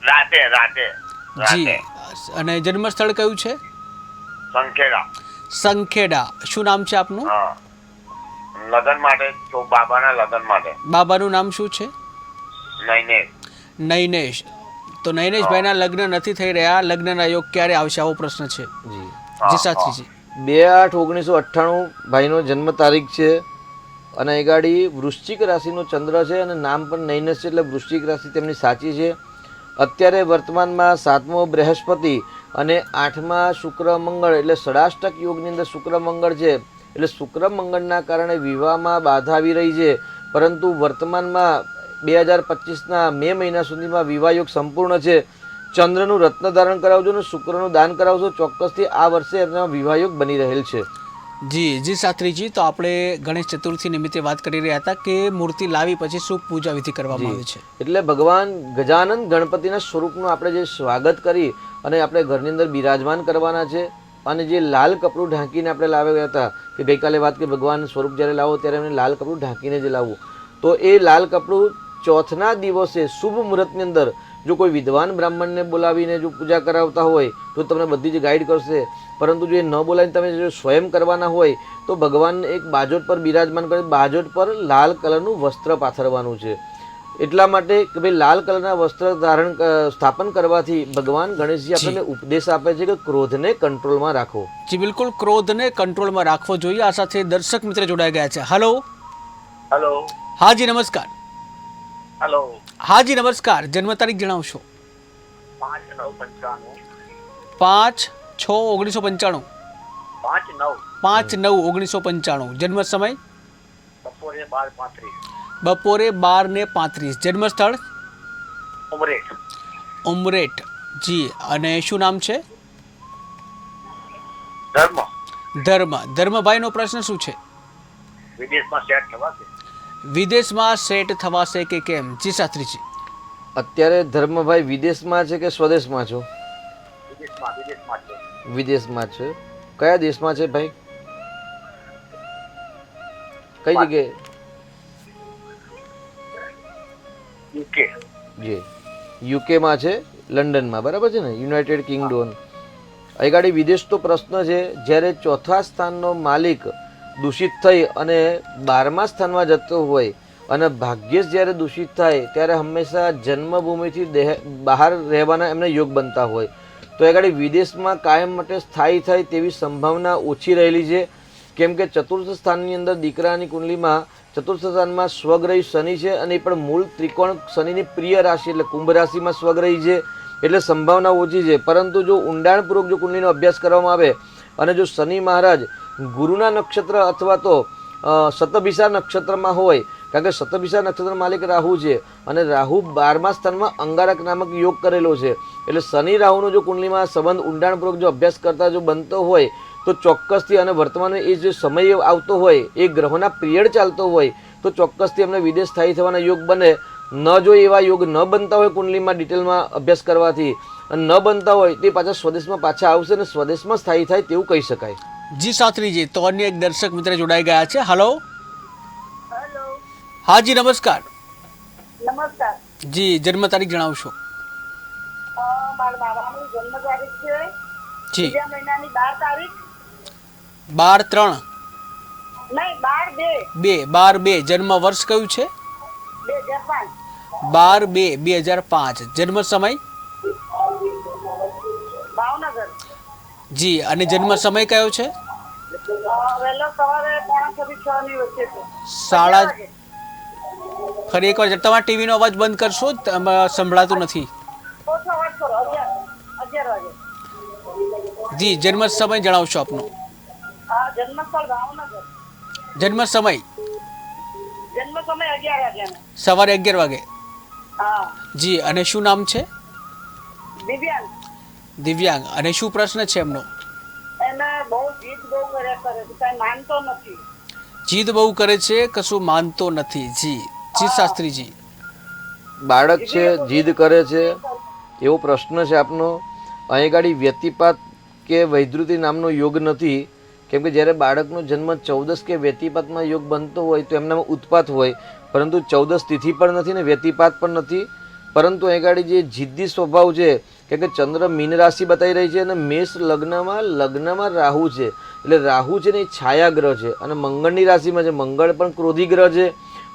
રાતે જી. અને જન્મ સ્થળ કયું છે? સંખેડા. સંખેડા. શું નામ છે આપનું? હા, લગન માટે તો બાબાના લગન માટે. બાબાનું નામ શું છે? નૈનેશ. નૈનેશ. તો નૈનેશભાઈના લગ્ન નથી થઈ રહ્યા, લગ્નના યોગ ક્યારે આવશે આવો પ્રશ્ન છે. જી જી સાચી. 2/8/1998 ભાઈનો જન્મ તારીખ છે અને એ ગાડી વૃશ્ચિક રાશિનો ચંદ્ર છે અને નામ પણ નૈનેશ છે એટલે વૃશ્ચિક રાશિ તેમની સાચી છે. અત્યારે વર્તમાનમાં 7મો બૃહસ્પતિ અને 8મા શુક્ર મંગળ એટલે ષડાષ્ટક યોગની અંદર શુક્ર મંગળ છે. એટલે શુક્ર મંગળના કારણે વિવાહમાં બાધા આવી રહી છે, પરંતુ વર્તમાનમાં 2025ના મે મહિના સુધીમાં વિવાહ યોગ સંપૂર્ણ છે. ચંદ્રનું રત્ન ધારણ કરાવજો અને શુક્રનું દાન કરાવજો, ચોક્કસથી આ વર્ષે એમના વિવાહ યોગ બની રહેલ છે. જી શાસ્ત્રીજી, તો આપણે ગણેશ ચતુર્થી નિમિત્તે વાત કરી રહ્યા હતા કે મૂર્તિ લાવી પછી શું પૂજા વિધિ કરવામાં આવે છે. એટલે ભગવાન ગજાનંદ ગણપતિના સ્વરૂપનું આપણે જે સ્વાગત કરી અને આપણે ઘરની અંદર બિરાજમાન કરવાના છે. અને જે લાલ કપડું ઢાંકીને આપણે લાવ્યા હતા કે ગઈકાલે વાત કરી ભગવાન સ્વરૂપ જ્યારે લાવો ત્યારે એમને લાલ કપડું ઢાંકીને જ લાવવું, તો એ લાલ કપડું ચોથના દિવસે શુભ મુહૂર્તની અંદર જો કોઈ વિદ્વાન બ્રાહ્મણને બોલાવીને જો પૂજા કરાવતા હોય તો તમને બધી જ ગાઈડ કરશે, પરંતુ જો એ ન બોલાવીને તમે જો સ્વયં કરવાના હોય તો ભગવાનને એક બાજોટ પર બિરાજમાન કરી બાજોટ પર લાલ કલરનું વસ્ત્ર પાથરવાનું છે. એટલા માટે કે ભાઈ લાલ કલરના વસ્ત્ર ધારણ સ્થાપન કરવાથી ભગવાન ગણેશજી આપણને ઉપદેશ આપે છે કે ક્રોધને કંટ્રોલમાં રાખો. જી બિલકુલ, ક્રોધને કંટ્રોલમાં રાખવો જોઈએ. આ સાથે દર્શક મિત્ર જોડાઈ ગયા છે. Hello hello. હાજી નમસ્કાર. હેલો. હાજી નમસ્કાર. જન્મ તારીખ જણાવશો? 5/9/95 5/6/1995 5/9/1995 જન્મ સમય? બપોરે 12:35 બપોરે 12:35 જન્મ સ્થળ? ઉમરેઠ. ઉમરેઠ. જી. અને શું નામ છે? ધર્મ. ધર્મભાઈનો પ્રશ્ન શું છે? વિદેશમાં સેટ થવાશે. વિદેશમાં સેટ થવાશે કે કેમ? જી શાસ્ત્રીજી. અત્યારે ધર્મભાઈ વિદેશમાં છે કે સ્વદેશમાં છો? વિદેશમાં છે. વિદેશમાં છે. કયા દેશમાં છે ભાઈ? કઈ જગ્યાએ? યુકે. જી યુકેમાં છે, લંડનમાં, બરાબર છે ને, યુનાઇટેડ કિંગડમ. અહીં ગાડી વિદેશ તો પ્રશ્ન છે. જ્યારે ચોથા સ્થાનનો માલિક દૂષિત થઈ અને 12મા સ્થાનમાં જતો હોય અને ભાગ્યે જ્યારે દૂષિત થાય ત્યારે હંમેશા જન્મભૂમિથી બહાર રહેવાના એમને યોગ બનતા હોય, તો એ ગાડી વિદેશમાં કાયમ માટે સ્થાયી થાય તેવી સંભાવના ઓછી રહેલી છે. કેમ કે ચતુર્થ સ્થાનની અંદર દીકરાની કુંડલીમાં ચતુર્થ સ્થાનમાં સ્વગ્રહી શનિ છે અને એ પણ મૂળ ત્રિકોણ શનિની પ્રિય રાશિ એટલે કુંભ રાશિમાં સ્વગ્રહી છે, એટલે સંભાવના ઓછી છે. પરંતુ જો ઊંડાણપૂર્વક જો કુંડલીનો અભ્યાસ કરવામાં આવે અને જો શનિ મહારાજ ગુરુના નક્ષત્ર અથવા તો શતભિષા નક્ષત્રમાં હોય કારણ કે શતભિષા નક્ષત્ર માલિક રાહુ છે અને રાહુ 12મા સ્થાનમાં અંગારક નામક યોગ કરેલો છે. એટલે શનિ રાહુનો જો કુંડલીમાં સંબંધ ઊંડાણપૂર્વક જો અભ્યાસ કરતા જો બનતો હોય તો ચોક્કસથી અને વર્તમાનમાં એ જે સમય આવતો હોય એ ગ્રહોના પિરિયડ ચાલતો હોય તો ચોક્કસથી એમને વિદેશ સ્થાયી થવાના યોગ બને. ન જો એવા યોગ ન બનતા હોય કુંડલીમાં ડિટેલમાં અભ્યાસ કરવાથી અને ન બનતા હોય તે પાછા સ્વદેશમાં પાછા આવશે અને સ્વદેશમાં સ્થાયી થાય તેવું કહી શકાય. જી શાસ્ત્રીજી, તો અન્ય એક દર્શક મિત્ર જોડાઈ ગયા છે. હલો. હેલો, હા જી, નમસ્કાર. નમસ્કાર. જી, જન્મ તારીખ જણાવશો? મારા બાબાની જન્મ તારીખ છે જી. બીજા મહિનાની 12 તારીખ. 12/3. નહીં, 12/2. 12/2. જન્મ વર્ષ કયું છે? 2005. 12/2/2005. જન્મ સમય? ભાવનગર. જી. અને જન્મ સમય કયો છે? વહેલો સવારે 5:30 ની વચ્ચે છે. સાડા 11 વાગે. ફરી એકવાર તમારા ટીવીનો અવાજ બંધ કરશો, સંભળાતું નથી. ઓછો અવાજ કરો. 11 વાગે. જી, જન્મ સમય જણાવશો આપનો? જન્મસ્થળ ભાવનગર. જન્મ સમય? જન્મ સમય 11 વાગ્યાનો. સવારે 11 વાગે. હા. જી. અને શું નામ છે? દિવ્યાંગ. દિવ્યાંગ. અને શું પ્રશ્ન છે એમનો? એને બહુ જીદ બહુ કર્યા કરે છે, કઈ માનતો નથી. જીદ બહુ કરે છે, કશું માનતો નથી. જી. જી શાસ્ત્રીજી. બાળક છે જીદ કરે છે એવો પ્રશ્ન છે આપનો. અહીં ગાડી વ્યતિપાત કે વૈધૃતિ નામનો યોગ નથી. કેમ કે જ્યારે બાળકનો જન્મ 14 કે વ્યતિપાતમાં યોગ બનતો હોય તો એમનામાં ઉત્પાત હોય, પરંતુ 14 તિથિ પણ નથી ને વ્યતિપાત પણ નથી. પરંતુ અહીં ગાડી જે જિદ્દી સ્વભાવ છે, કેમ કે ચંદ્ર મીન રાશિ બતાવી રહી છે અને મેષ લગ્નમાં રાહુ છે. એટલે રાહુ છે ને એ છાયા ગ્રહ છે અને મંગળની રાશિમાં છે. મંગળ પણ ક્રોધી ગ્રહ છે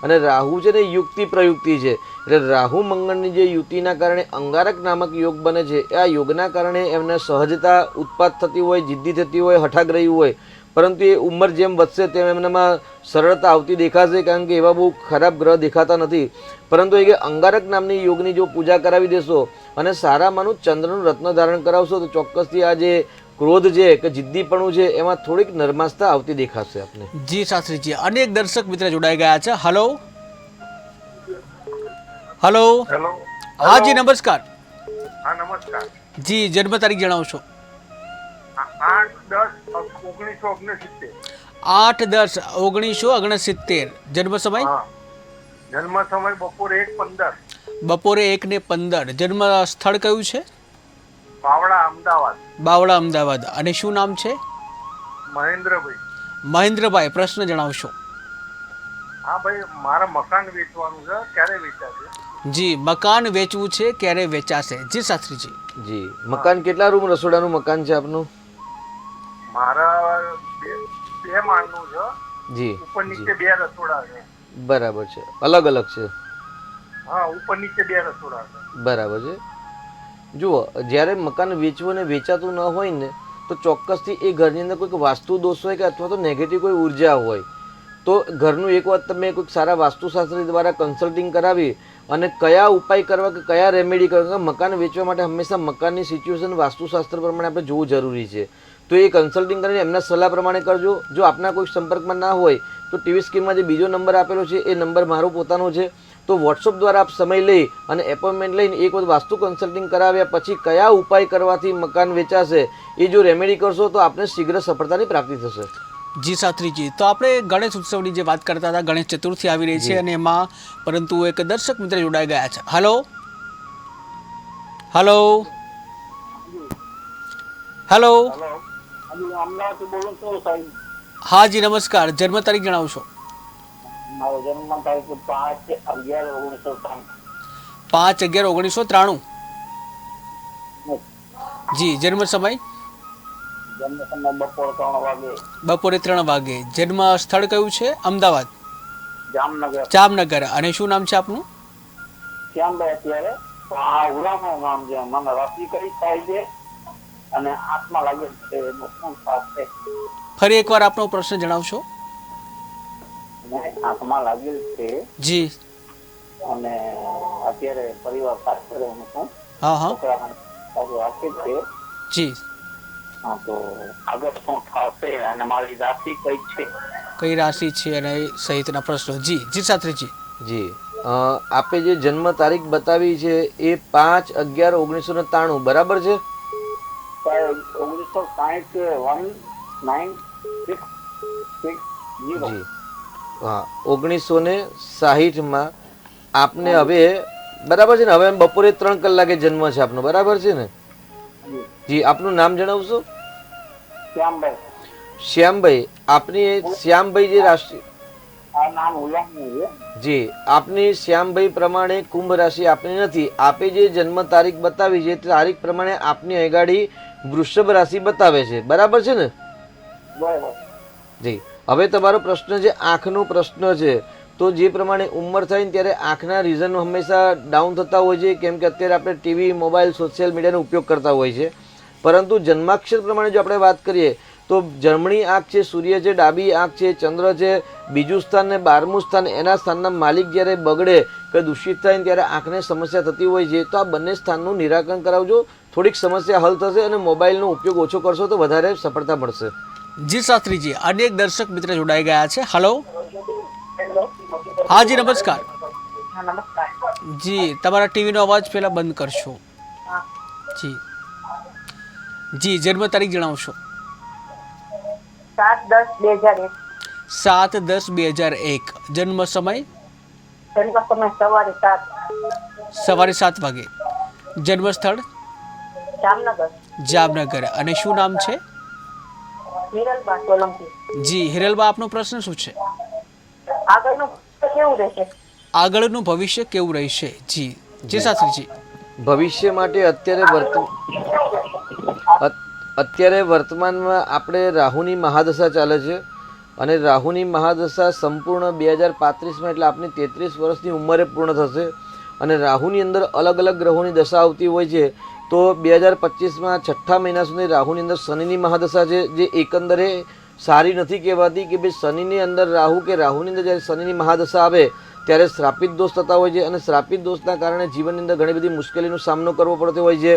અને રાહુ છે ને યુક્તિ પ્રયુક્તિ છે. એટલે રાહુ મંગળની જે યુતિના કારણે અંગારક નામક યોગ બને છે. આ યોગના કારણે એમને સહજતા ઉત્પાદ થતી હોય, જિદ્દી થતી હોય, હઠાગ્રહી હોય. પરંતુ એ ઉંમર જેમ વધશે તેમ એમનામાં સરળતા આવતી દેખાશે, કારણ કે એવા બહુ ખરાબ ગ્રહ દેખાતા નથી. પરંતુ એ કે અંગારક નામની યોગની જો પૂજા કરાવી દેશો અને સારામાંનું ચંદ્રનું રત્ન ધારણ કરાવશો તો ચોક્કસથી આ જે ક્રોધ છે કે જિદ્દીપણું છે એમાં થોડીક નરમાસતા આવતી દેખાશે આપને. જી શાસ્ત્રીજી. અનેક દર્શક મિત્ર જોડાઈ ગયા છે. હલો. હલો. હેલો. હા જી, નમસ્કાર. હા, નમસ્કાર. જી, જન્મ તારીખ જણાવશો? 8/10/1969. 8/10/1969. જન્મ સમય? હા. જન્મ સમય બપોરે 1:15. બપોરે 1:15. જન્મ સ્થળ કયું છે? બાવળા, અમદાવાદ. બાવળા, અમદાવાદ. અને શું નામ છે? મહેન્દ્રભાઈ. મહેન્દ્રભાઈ. પ્રશ્ન જણાવશો? હા ભાઈ, મારે મકાન વેચવાનું છે, ક્યારે વેચાશે? જી, મકાન વેચવું છે, ક્યારે વેચાશે? જી શાસ્ત્રીજી. જી. મકાન કેટલા રૂમ રસોડાનું મકાન છે આપનું? મારા બે માળનું છે. જી. ઉપર નીચે 2 રસોડા છે. બરાબર છે. અલગ અલગ છે. હા, ઉપર નીચે 2 રસોડા છે. બરાબર છે. જુઓ, જ્યારે મકાન વેચવું ને વેચાતું ન હોય ને તો ચોક્કસથી એ ઘરની અંદર કોઈક વાસ્તુ દોષ હોય કે અથવા તો નેગેટિવ કોઈ ઉર્જા હોય તો ઘરનું એક વાત તમે કોઈક સારા વાસ્તુશાસ્ત્રી દ્વારા કન્સલ્ટિંગ કરાવી અને કયા ઉપાય કરવા કે કયા રેમેડી કરવા. મકાન વેચવા માટે હંમેશા મકાનની સિચ્યુએશન વાસ્તુશાસ્ત્ર પ્રમાણે આપણે જોવું જરૂરી છે. તો એ કન્સલ્ટિંગ કરીને એમના સલાહ પ્રમાણે કરજો. જો આપના કોઈ સંપર્કમાં ના હોય તો ટીવી સ્ક્રીનમાં જે બીજો નંબર આપેલો છે એ નંબર મારો પોતાનો છે. તો વોટ્સઅપ દ્વારા આપ સમય લઈ અને એપોઇન્ટમેન્ટ લઈને એક વખત વાસ્તુ કન્સલ્ટિંગ કરાવ્યા પછી કયા ઉપાય કરવાથી મકાન વેચાશે એ જો રેમેડી કરશો તો આપને શીઘ્ર સફળતાની પ્રાપ્તિ થશે. જી શાસ્ત્રીજી. તો આપણે ગણેશ ઉત્સવની જે વાત કરતા હતા, ગણેશ ચતુર્થી આવી રહી છે અને એમાં પરંતુ એક દર્શક મિત્ર જોડાઈ ગયા છે. હલો. હલો. હલો. અમદાવાદથી બોલું છું સાહેબ. હા જી, નમસ્કાર. જન્મ તારીખ જણાવશો? મારો જન્મ તારીખ 5/11/1993. 5/11/1993. જી. જન્મ સમય? જન્મ સમય બપોર 3 વાગે. બપોરે 3 વાગે. જન્મ સ્થળ કયું છે? અમદાવાદ, જામનગર. જામનગર. અને શું નામ છે આપનું? શ્યામભાઈ. અત્યારે આ ઉડાનું નામ છે. મને રાશિ કઈ થાય છે અને આત્મા લાગે છે. શું છે? ફરી એકવાર આપનો પ્રશ્ન જણાવશો? આત્મા લાગેલ છે જી. અને અત્યારે પરિવાર સાથે હું છું. હા હા. છોકરા રાખે છે. જી. હા, તો આગળ શું થશે અને મારી રાશિ કઈ છે? કઈ રાશિ છે અને સહિતના પ્રશ્નો. જી જી શાસ્ત્રીજી. જી આપે જે જન્મ તારીખ બતાવી છે એ 5/11/1993 બરાબર છે? 1960 જી હા 1960 આપને હવે બરાબર છે ને? હવે બપોરે 3 કલાકે જન્મ છે આપનો, બરાબર છે ને? જી આપનું નામ જણાવશો? શ્યામભાઈ. શ્યામભાઈ. આપની શ્યામભાઈ જે રાશિ આ નામ ઉલ્લાસનું છે. જી આપની શ્યામભાઈ પ્રમાણે કુંભ રાશિ આપની નથી. આપે જે જન્મ તારીખ બતાવી છે તે તારીખ પ્રમાણે આપની અગાડી વૃષભ રાશિ બતાવે છે, બરાબર છે ને? બરાબર. જી હવે તમારો પ્રશ્ન છે આંખનો પ્રશ્ન છે. તો જે પ્રમાણે ઉંમર થાય ને ત્યારે આંખના રીઝન હંમેશા ડાઉન થતા હોય છે, કેમ કે અત્યારે આપણે ટીવી, મોબાઈલ, સોશિયલ મીડિયાનો ઉપયોગ કરતા હોય છે. પરંતુ જન્માક્ષર પ્રમાણે જો આપણે વાત કરીએ તો જમણી આંખ છે સૂર્ય છે, ડાબી આંખ છે ચંદ્ર છે, બીજું સ્થાન ને 12મું સ્થાન એના સ્થાનના માલિક જ્યારે બગડે કે દૂષિત થાય ને ત્યારે આંખને સમસ્યા થતી હોય છે. તો આ બંને સ્થાનનું નિરાકરણ કરાવજો, થોડીક સમસ્યા હલ થશે અને મોબાઈલનો ઉપયોગ ઓછો કરશો તો વધારે સફળતા મળશે. જી શાસ્ત્રીજી. અનેક દર્શક મિત્ર જોડાઈ ગયા છે. હલો. હા જી નમસ્કાર. નમસ્કાર. જી તમારા ટીવીનો અવાજ પહેલા બંધ કરશો. જી જી જન્મ તારીખ જણાવશો? 7/10/2001. 7/10/2001. જન્મ સમય? જન્મ સમય સવારે 7. સવારે 7 વાગે. જન્મ સ્થળ? જામનગર. જામનગર. અને શું નામ છે? હિરલબા સોલંકી. જી હિરલબા, આપનો પ્રશ્ન શું છે? આગળનું કેવું રહેશે? આગળનું ભવિષ્ય કેવું રહેશે? જી જી શાસ્ત્રીજી. ભવિષ્ય માટે અત્યારે વર્તમાનમાં આપણે રાહુની મહાદશા ચાલે છે અને રાહુની મહાદશા સંપૂર્ણ 2035માં એટલે આપની 33 વર્ષની ઉંમરે પૂર્ણ થશે. અને રાહુની અંદર અલગ અલગ ગ્રહોની દશા આવતી હોય છે. તો 2025માં 6ઠ્ઠા મહિના સુધી રાહુની અંદર શનિની મહાદશા છે, જે એકંદરે સારી નથી કહેવાતી. કે ભાઈ શનિની અંદર રાહુ કે રાહુની અંદર જ્યારે શનિની મહાદશા આવે ત્યારે શ્રાપિત દોષ થતા હોય છે અને શ્રાપિત દોષના કારણે જીવનની અંદર ઘણી બધી મુશ્કેલીનો સામનો કરવો પડતો હોય છે.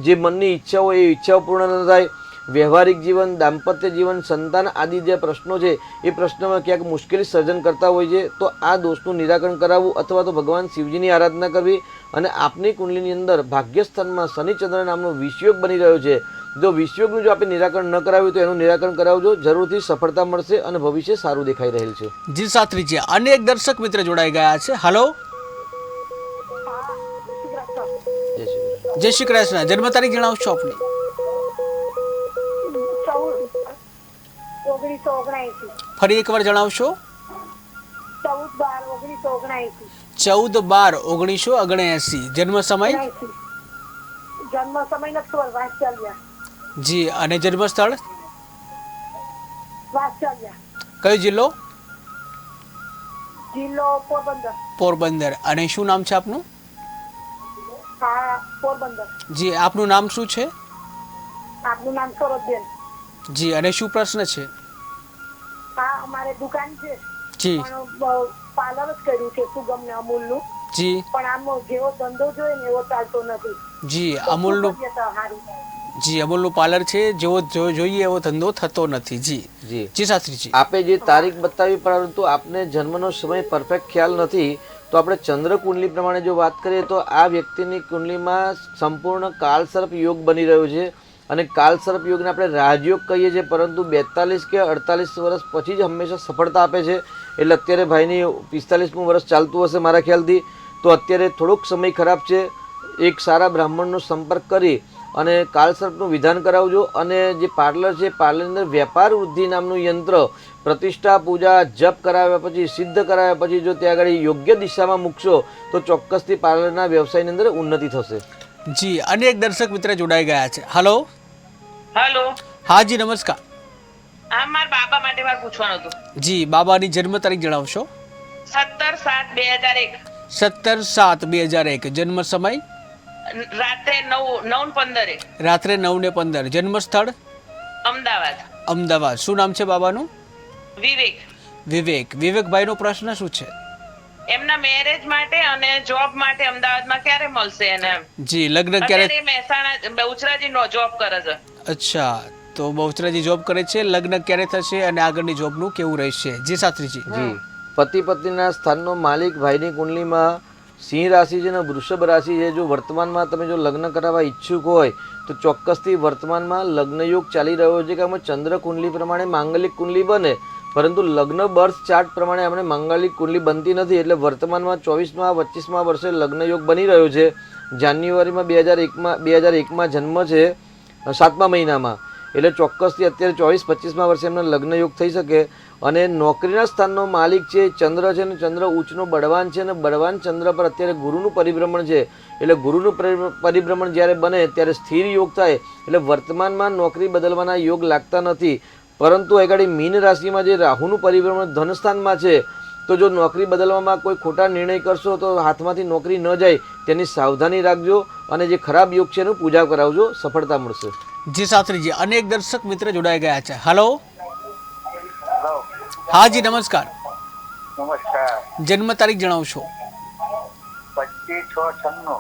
જે મનની ઈચ્છા હોય એ ઈચ્છાઓ પૂર્ણ ન થાય, વ્યવહારિક જીવન, દાંપત્ય જીવન, સંતાન આદિ જે પ્રશ્નો છે એ પ્રશ્નમાં ક્યાંક મુશ્કેલી સર્જન કરતા હોય છે. તો આ દોષનું નિરાકરણ કરાવવું અથવા તો ભગવાન શિવજીની આરાધના કરવી. અને આપની કુંડલીની અંદર ભાગ્યસ્થાનમાં શનિચંદ્ર નામનો વિષયોગ બની રહ્યો છે. જો વિષયોગનું જો આપણે નિરાકરણ ન કરાવ્યું તો એનું નિરાકરણ કરાવજો, જરૂરથી સફળતા મળશે અને ભવિષ્ય સારું દેખાઈ રહેલ છે. જી શાસ્ત્રીજી. અનેક દર્શક મિત્ર જોડાઈ ગયા છે. હલો. જય શ્રી કૃષ્ણ. જન્મ તારીખ જણાવશો આપની? 14/1979. ફરી એકવાર જણાવશો? 14/12/1979. 14/12/1979. જન્મ સમય? જન્મ સમય નક્ષર વાત્સલ્ય. જી. અને જન્મ સ્થળ? વાત્સલ્ય. કયો જિલ્લો? જિલ્લો પોરબંદર. પોરબંદર. અને શું નામ છે આપનું? હા પોરબંદર. જી. આપનું નામ શું છે? આપનું નામ સરોજબેન. જી. અને શું પ્રશ્ન છે? હા અમારે દુકાન છે જી પણ પાર્લર જ કર્યું છે સુગમ ને અમૂલ નું. જી પણ આમ જેવો ધંધો જોઈએ ને એવો ચાલતો નથી. જી. અમૂલનું અમૂલનું પાર્લર છે, જેવો જોઈએ એવો ધંધો થતો નથી. જી જી જી શાસ્ત્રીજી. આપે જે તારીખ બતાવી પરંતુ આપને જન્મનો સમય પરફેક્ટ ખ્યાલ નથી. તો આપણે ચંદ્ર કુંડલી પ્રમાણે જો વાત કરીએ તો આ વ્યક્તિની કુંડલીમાં સંપૂર્ણ કાળસર્પ યોગ બની રહ્યો છે. અને કાળસર્પ યોગને આપણે રાજયોગ કહીએ છીએ, પરંતુ 42 કે 48 વર્ષ પછી જ હંમેશા સફળતા આપે છે. એટલે અત્યારે ભાઈની 45મું વર્ષ ચાલતું હશે મારા ખ્યાલથી. તો અત્યારે થોડોક સમય ખરાબ છે. એક સારા બ્રાહ્મણનો સંપર્ક કરી અને કાળસર્પનું વિધાન કરાવજો. અને જે પાર્લર છે પાર્લરની અંદર વેપાર વૃદ્ધિ નામનું યંત્ર પ્રતિષ્ઠા, પૂજા, જપ કરાવ્યા પછી, સિદ્ધ કરાવ્યા પછી જો ત્યાં આગળ યોગ્ય દિશામાં મૂકશો તો ચોક્કસથી પાર્લરના વ્યવસાયની અંદર ઉન્નતિ થશે. જી. અનેક દર્શક મિત્ર જોડાઈ ગયા છે. હલો. હેલો. હા જી નમસ્કાર. આ મારા બાબા માટે મારે પૂછવાનું હતું. જી. બાબાની જન્મ તારીખ જણાવશો? 17/7/2001. 17/7/2001. જન્મ સમય? રાત્રે 9:15. રાત્રે 9:15. જન્મ સ્થળ? અમદાવાદ. અમદાવાદ. શું નામ છે બાબાનું? વિવેક. વિવેકભાઈનો પ્રશ્ન શું છે? એમના મેરેજ માટે અને જોબ માટે અમદાવાદમાં ક્યારે મળશે એને? જી. લગ્ન ક્યારે? અત્યારે મહેસાણા બહુચરાજી નો જોબ કરે છે. અચ્છા. તો તો બહુચરાજી જોબ કરે છે, લગ્ન ક્યારે થશે અને આગળની જોબનું કેવું રહેશે? જી શાસ્ત્રીજી. જી, પતિ પત્નીના સ્થાનનો માલિક ભાઈની કુંડલીમાં સિંહ રાશિ છે અને વૃષભ રાશિ છે. જો વર્તમાનમાં તમે જો લગ્ન કરાવવા ઈચ્છુક હોય તો ચોક્કસથી વર્તમાનમાં લગ્નયોગ ચાલી રહ્યો છે કે આમાં ચંદ્ર કુંડલી પ્રમાણે માંગલિક કુંડલી બને, પરંતુ લગ્ન બર્થ ચાર્ટ પ્રમાણે આપણે માંગલિક કુંડલી બનતી નથી. એટલે વર્તમાનમાં 24મા 25મા વર્ષે લગ્નયોગ બની રહ્યો છે. જાન્યુઆરીમાં 2001માં જન્મ છે, 7મા મહિનામાં. એટલે ચોક્કસથી અત્યારે 24-25મા વર્ષે એમને લગ્નયોગ થઈ શકે. અને નોકરીના સ્થાનનો માલિક છે ચંદ્ર છે, અને ચંદ્ર ઉચ્ચનો બળવાન છે, અને બળવાન ચંદ્ર પર અત્યારે ગુરુનું પરિભ્રમણ છે. એટલે ગુરુનું પરિભ્રમણ જ્યારે બને ત્યારે સ્થિર યોગ થાય. એટલે વર્તમાનમાં નોકરી બદલવાના યોગ લાગતા નથી. પરંતુ આગળ મીન રાશિમાં જે રાહુનું પરિભ્રમણ ધનસ્થાનમાં છે, તો જો નોકરી બદલવામાં કોઈ ખોટા નિર્ણય કરશો તો હાથમાંથી નોકરી ન જાય તેની સાવધાની રાખજો, અને જે ખરાબ યોગ છે એનું પૂજા કરાવજો, સફળતા મળશે. જી શાસ્ત્રીજી, અનેક દર્શક મિત્ર જોડાઈ ગયા છે. હલો. હેલો, હા જી, નમસ્કાર. નમસ્કાર. જન્મ તારીખ જણાવશો? 25/6/96.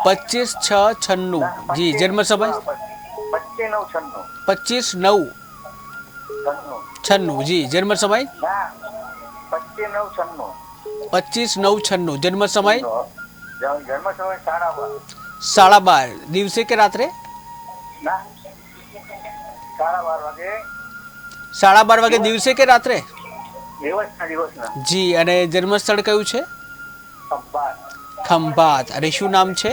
25/6/96. જી, જન્મ સમય? 25/9/96. 25/9/96. જી, જન્મ સમય? ના, 25/9/96. 25/9/96. જન્મ સમય? જન્મ સમય 12:30. 12:30 દિવસે કે રાત્રે? ના, 12:30 વાગે 12:30 વાગે દિવસે કે રાત્રે? દિવસના. જી, અને જન્મ સ્થળ કયું છે? ખંભાત. ખંભાત. અને શું નામ છે?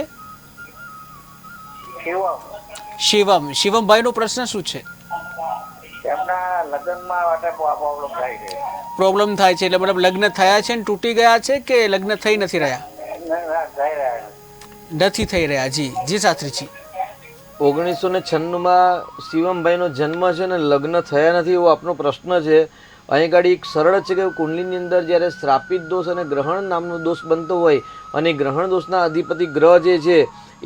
શિવમ. શિવમભાઈનો પ્રશ્ન શું છે? એમના લગ્નમાં માટે પ્રોબ્લેમ થાય છે. પ્રોબ્લેમ થાય છે એટલે મતલબ લગ્ન થયા છે ને તૂટી ગયા છે કે લગ્ન થઈ નથી રહ્યા? નથી થઈ રહ્યા. જી, જી શાસ્ત્રીજી. 1996માં શિવમભાઈનો જન્મ છે ને લગ્ન થયા નથી એવો આપનો પ્રશ્ન છે. અહીં ગાડી એક સરળ છે કે કુંડલીની અંદર જ્યારે શ્રાપિત દોષ અને ગ્રહણ નામનો દોષ બનતો હોય, અને ગ્રહણ દોષના અધિપતિ ગ્રહ જે છે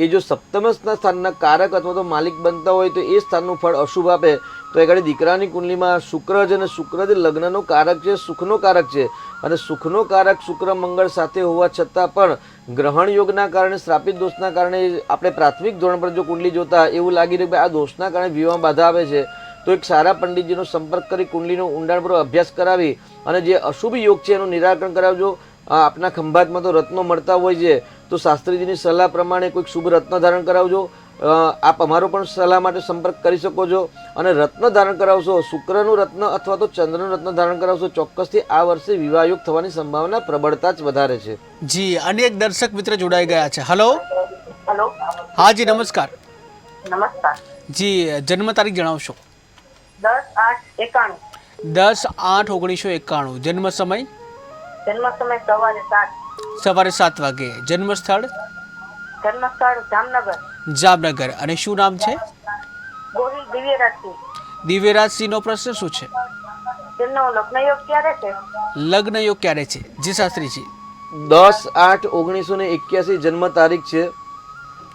એ જો સપ્તમ સ્થાનના કારક અથવા તો માલિક બનતા હોય તો એ સ્થાનનું ફળ અશુભ આપે. તો એ ગાડી દીકરાની કુંડલીમાં શુક્ર છે, અને શુક્ર જે લગ્નનો કારક છે, સુખનો કારક છે, અને સુખનો કારક શુક્ર મંગળ સાથે હોવા છતાં પણ ગ્રહણ યોગના કારણે શ્રાપિત દોષના કારણે આપણે પ્રાથમિક ધોરણ પર જો કુંડલી જોતા એવું લાગી રહ્યું કે આ દોષના કારણે વિવાહ બાધા આવે છે, તો એક સારા પંડિતજીનો સંપર્ક કરી કુંડલીનો ઊંડાણપૂર્વક અભ્યાસ કરાવી અને જે અશુભ યોગ છે એનું નિરાકરણ કરાવજો. આપના ખંભાતમાં તો રત્નો મળતા હોય છે, તો શાસ્ત્રીજીની સલાહ પ્રમાણે કોઈક શુભ રત્ન ધારણ કરાવજો. આપ અમારો પણ સલાહ માટે સંપર્ક કરી શકો છો. અને રત્ન ધારણ કરાવશો, શુક્રનું રત્ન અથવા તો ચંદ્રનું રત્ન ધારણ કરાવશો, ચોક્કસથી આ વર્ષે વિવાહ યોગ થવાની સંભાવના પ્રબળતા જ વધારે છે. જી, અનેક દર્શક મિત્ર જોડાઈ ગયા છે. હલો. હેલો, હા જી, નમસ્કાર. નમસ્કાર. જી, જન્મ તારીખ જણાવશો? 10/8/91. 10/8/1991. જન્મ સમય? જન્મ સમય સવારે 7. સવારે 7 વાગે. જન્મ સ્થળ? જન્મ સ્થળ જામનગર. જામનગર. અને શું નામ છે? ગોહિલ દિવ્યરાજસિંહ. દિવ્યરાજસિંહનો પ્રશ્ન શું છે? તેમનો લગ્નયોગ ક્યારે છે? લગ્ન યોગ ક્યારે છે? જી શાસ્ત્રીજી. 10/8/1981 જન્મ તારીખ છે.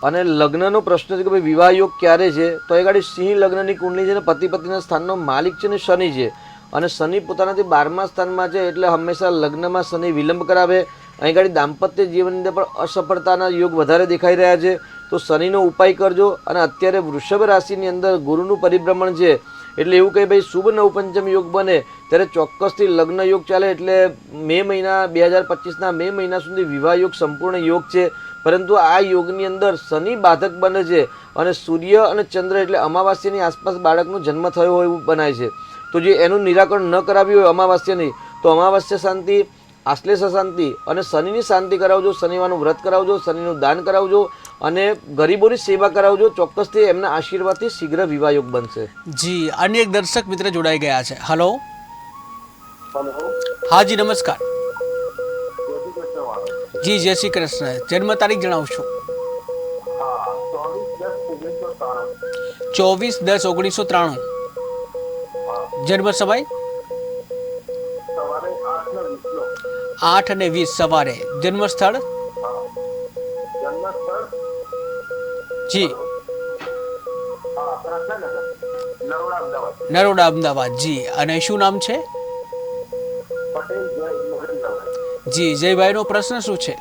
અને લગ્નનો પ્રશ્ન છે કે ભાઈ વિવાહ યોગ ક્યારે છે, તો એ ગાડી સિંહ લગ્નની કુંડલી છે ને પતિ પત્નીના સ્થાનનો માલિક છે ને શનિ છે, અને શનિ પોતાનાથી 12મા સ્થાનમાં છે. એટલે હંમેશા લગ્નમાં શનિ વિલંબ કરાવે. અહીં ગાડી દાંપત્ય જીવનની અંદર પણ અસફળતાના યોગ વધારે દેખાઈ રહ્યા છે. તો શનિનો ઉપાય કરજો. અને અત્યારે વૃષભ રાશિની અંદર ગુરુનું પરિભ્રમણ છે, એટલે એવું કંઈ ભાઈ શુભ નવપંચમ યોગ બને ત્યારે ચોક્કસથી લગ્ન યોગ ચાલે. એટલે મે મહિના 2025ના મે મહિના સુધી વિવાહ યોગ સંપૂર્ણ યોગ છે. પરંતુ આ યોગની અંદર શનિ બાધક બને છે, અને સૂર્ય અને ચંદ્ર એટલે અમાવાસ્યાની આસપાસ બાળકનો જન્મ થયો હોય એવું બનાય છે. તો જે એનું નિરાકરણ ન કરાવ્યું હોય અમાવાસ્યાની, તો અમાવાસ્યા શાંતિ, આશ્લેષ શાંતિ અને શનિની શાંતિ કરાવજો, શનિવારનું વ્રત કરાવજો, શનિનું દાન કરાવજો, અને ગરીબોની સેવા કરાવજો. ચોક્કસથી એમના આશીર્વાદથી શીઘ્ર વિવાહ યોગ બનશે. જી, અનેક દર્શક મિત્ર જોડાઈ ગયા છે. હલો. હેલો, હા જી, નમસ્કાર. જી, જય શ્રી કૃષ્ણ. જન્મ તારીખ જણાવશો? 24/10/1993. જન્મ સમય? સવારે 8:20. 8:20 સવારે. જન્મ સ્થળ? જન્મ સ્થળ જી, કૃષ્ણનગર, નરોડા, અમદાવાદ. નરોડા, અમદાવાદ. જી, અને શું નામ છે? પટેલ જય મોહનભાઈ. જી, જયભાઈનો પ્રશ્ન શું છે?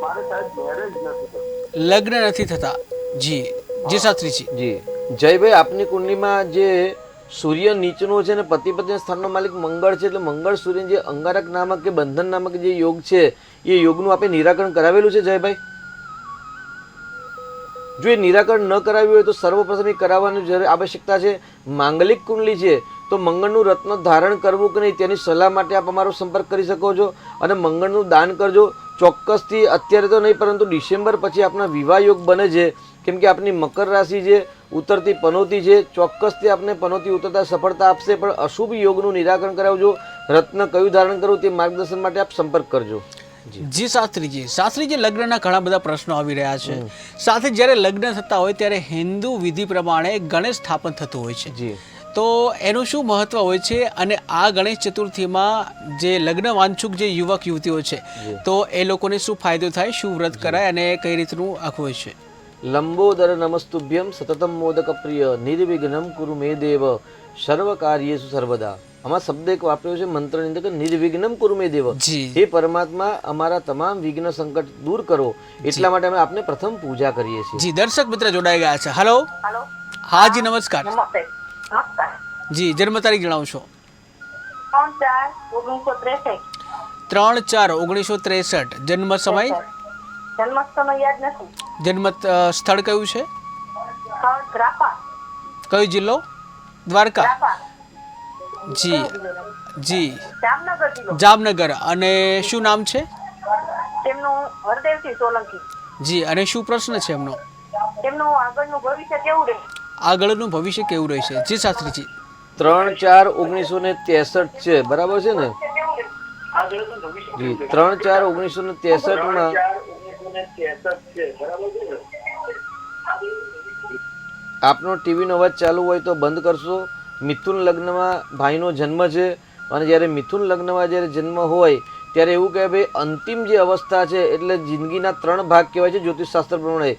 મારે સાહેબ મેરેજ નથી થતું. લગ્ન નથી થતા. જી, જી શાસ્ત્રીજી. જી, જયભાઈ, આપની કુંડલીમાં જે સૂર્ય નીચનો છે ને પતિ પત્ની સ્થાનનો માલિક મંગળ છે, એટલે મંગળ સૂર્ય જે અંગારક નામક કે બંધન નામક જે યોગ છે એ યોગનું આપણે નિરાકરણ કરાવેલું છે જયભાઈ? જો એ નિરાકરણ ન કરાવ્યું હોય તો સર્વપ્રથમ એ કરાવવાની જરૂર આવશ્યકતા છે. માંગલિક કુંડલી છે તો મંગળનું રત્ન ધારણ કરવું કે નહીં તેની સલાહ માટે આપ અમારો સંપર્ક કરી શકો છો અને મંગળનું દાન કરજો. ચોક્કસથી અત્યારે તો નહીં, પરંતુ ડિસેમ્બર પછી આપના વિવાહ યોગ બને છે, કેમ કે આપની મકર રાશિ છે, ઉત્તરથી પનોતી છે. ચોક્કસથી આપને પનોતી ઉતરતા સફળતા આપશે, પણ અશુભ યોગનું નિરાકરણ કરાવજો. રત્ન કયું ધારણ કરવું તે માર્ગદર્શન માટે આપ સંપર્ક કરજો. જી શાસ્ત્રીજી, લગ્નના ઘણા બધા પ્રશ્નો આવી રહ્યા છે. સાથે જ્યારે લગ્ન થતા હોય ત્યારે હિન્દુ વિધિ પ્રમાણે ગણેશ સ્થાપન થતું હોય છે. જી, તો એનું શું મહત્વ હોય છે અને આ ગણેશ ચતુર્થીમાં જે લગ્ન વાંછુક જે યુવક યુવતીઓ છે તો એ લોકોને શું ફાયદો થાય, શું વ્રત કરાય અને કઈ રીતનું આખું હોય છે? લંબોદર નમસ્તુભ્યમ સતતમ મોદક પ્રિય નિર્વિઘ્નમ કુરુ મે દેવ સર્વ કાર્યેષુ સર્વદા. આમાં શબ્દ એક વાપર્યો છે મંત્રની અંદર કે નિર્વિઘ્નમ કુરુ મે દેવ. જી. હે પરમાત્મા, અમારા તમામ વિઘ્ન સંકટ દૂર કરો, એટલા માટે અમે આપને પ્રથમ પૂજા કરીએ છીએ. જી, દર્શક મિત્ર જોડાઈ ગયા છે. હલો. હાલો. હા જી, નમસ્કાર. નમસ્તે. નમસ્કાર. જી, જન્મ તારીખ જણાવશો. 3/4/1963. 3/4/1963. જન્મ સમય? જન્મ સમય યાદ નથી. જન્મ સ્થળ કયું છે? સ્થળ ગ્રાપા. કયો જિલ્લો? દ્વારકા. ગ્રાપા. જી જી, જામનગર જિલ્લો. જામનગર. અને શું નામ છે? તેમનું હરદેવસિંહ સોલંકી. જી, અને શું પ્રશ્ન છે એમનો? તેમનું આગળનું ભવિષ્ય કેવું રહે? આગળનું ભવિષ્ય કેવું રહેશે? જી શાસ્ત્રીજી. 3/4/1963 છે, બરાબર છે ને? જી, 3/4/1963 આપનો ટીવીનો અવાજ ચાલુ હોય તો બંધ કરશો. મિથુન લગ્નમાં ભાઈનો જન્મ છે, અને જ્યારે મિથુન લગ્નમાં જ્યારે જન્મ હોય ત્યારે એવું કહેવાય ભાઈ અંતિમ જે અવસ્થા છે, એટલે જિંદગીના 3 ભાગ કહેવાય છે જ્યોતિષશાસ્ત્ર પ્રમાણે.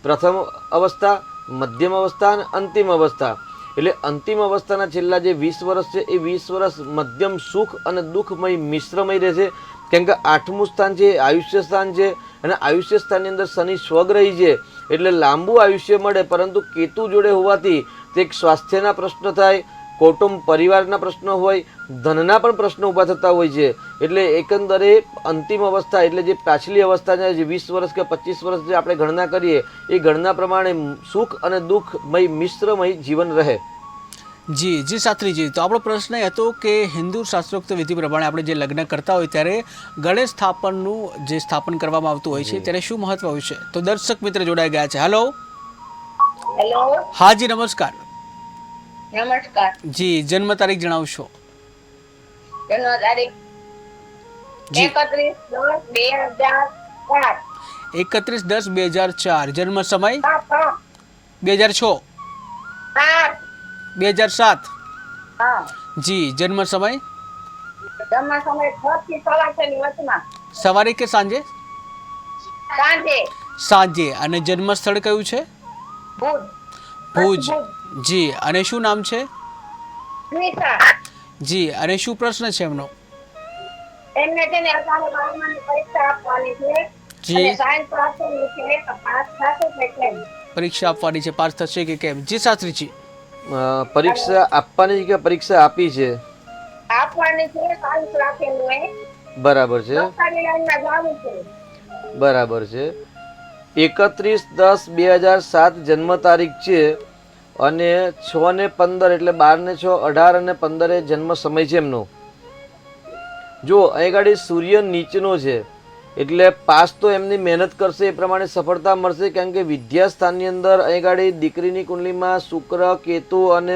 પ્રથમ અવસ્થા, મધ્યમ અવસ્થા અને અંતિમ અવસ્થા. એટલે અંતિમ અવસ્થાના છેલ્લા જે 20 વર્ષ છે એ 20 વર્ષ મધ્યમ સુખ અને દુઃખમય મિશ્રમય રહેશે, કેમ કે 8મું સ્થાન છે આયુષ્ય સ્થાન છે, અને આયુષ્ય સ્થાનની અંદર શનિ સ્વગ્રહી છે, એટલે લાંબુ આયુષ્ય મળે. પરંતુ કેતુ જોડે હોવાથી તે એક સ્વાસ્થ્યના પ્રશ્ન થાય, કૌટુંબ પરિવારના પ્રશ્નો હોય, ધનના પણ પ્રશ્નો ઊભા થતા હોય છે. એટલે એકંદરે અંતિમ અવસ્થા એટલે જે પાછલી અવસ્થા છે, જે 20 વર્ષ કે 25 વર્ષ જે આપણે ગણના કરીએ એ ગણના પ્રમાણે સુખ અને દુઃખમય મિશ્રમય જીવન રહે. જી જી શાસ્ત્રીજી, તો આપણો પ્રશ્ન એ હતો કે હિન્દુ શાસ્ત્રોક્ત વિધિ પ્રમાણે આપણે જે લગ્ન કરતા હોય ત્યારે ગણેશ સ્થાપનનું જે સ્થાપન કરવામાં આવતું હોય છે ત્યારે શું મહત્વ હોય છે? તો દર્શક મિત્ર જોડાઈ ગયા છે. હલો. હેલો. હા જી, નમસ્કાર. નમસ્કાર. જી, જન્મ તારીખ જણાવશો. જન્મ તારીખ જી. 31/10/2004. 31/10/2004. જન્મ સમય? 2006. 8. 2007. હા. જી, જન્મ સમય? જન્મ સમય 6 થી 6:30 ની વચમાં. સવારે કે સાંજે? સાંજે. સાંજે. અને જન્મ સ્થળ કયું છે? ભુજ. ભુજ. જી, અને શું નામ છે? સ્મિતા. જી, અને શું પ્રશ્ન છે એમનો? એમને છે ને અત્યારે 12માની પરીક્ષા આપવાની છે. જી. અને સાયન્સ આપવાની છે, પાસ થશે કે કેમ? પરીક્ષા આપવાની છે, પાસ થશે કે કેમ? જી શાસ્ત્રીજી. પરીક્ષા આપવાની કે પરીક્ષા આપી છે? આપવાની છે, સાયન્સ રાખેલું હે. બરાબર છે, સરકારી લાઈનમાં જવું છે. બરાબર છે. 31/10/2007 જન્મ તારીખ છે, અને 6 ને 15 એટલે 12 ને 6 18 અને 15 જન્મ સમય છે એમનો. જો અહીં ગાડી સૂર્ય નીચનો છે, એટલે પાસ તો એમની મહેનત કરશે એ પ્રમાણે સફળતા મળશે, કારણ કે વિદ્યા સ્થાનની અંદર અહીં ગાડી દીકરીની કુંડલીમાં શુક્ર, કેતુ અને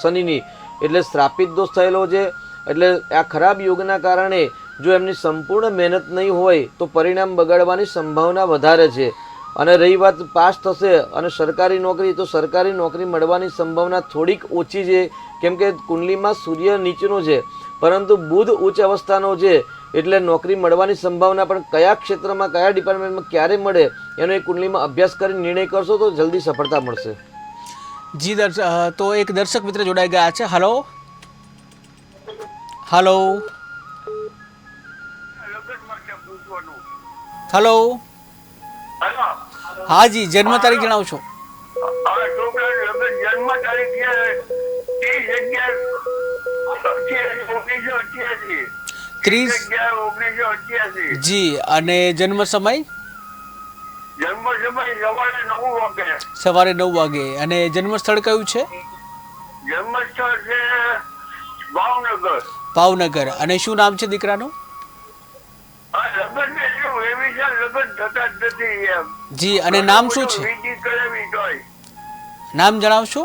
શનિની એટલે શ્રાપિત દોષ થયેલો છે. એટલે આ ખરાબ યોગના કારણે જો એમની સંપૂર્ણ મહેનત નહીં હોય તો પરિણામ બગાડવાની સંભાવના વધારે છે. અને રહી વાત પાસ થશે અને સરકારી નોકરી, તો સરકારી નોકરી મળવાની સંભાવના થોડીક ઓછી છે, કેમ કે કુંડલીમાં સૂર્ય નીચનો છે, પરંતુ બુધ ઉચ્ચ અવસ્થાનો છે, એટલે નોકરી મળવાની સંભાવના પણ કયા ક્ષેત્રમાં, કયા ડિપાર્ટમેન્ટમાં ક્યારે મળે એનો એ કુંડલીમાં અભ્યાસ કરી નિર્ણય કરશો તો જલ્દી સફળતા મળશે. જી તો એક દર્શક મિત્ર જોડાઈ ગયા છે. હલો. હલો. હલો. હા જી, જન્મ તારીખ જણાવશો. આ છોકરાનું લગ્ન જન્મ તારીખ છે 30/11/1988. 30 30/11/1988. જી અને જન્મ સમય જન્મ સમય સવારે સવારે 9 વાગે. 9 વાગે અને જન્મ સ્થળ કયું છે? જન્મ સ્થળ છે ભાવનગર. ભાવનગર. અને શું નામ છે દીકરાનું? આ લગ્ન ને શું એવી છે, લગ્ન થતા જ નથી એમ. જી અને નામ શું છે? વિધિ કરાવી તોય. નામ જણાવશો?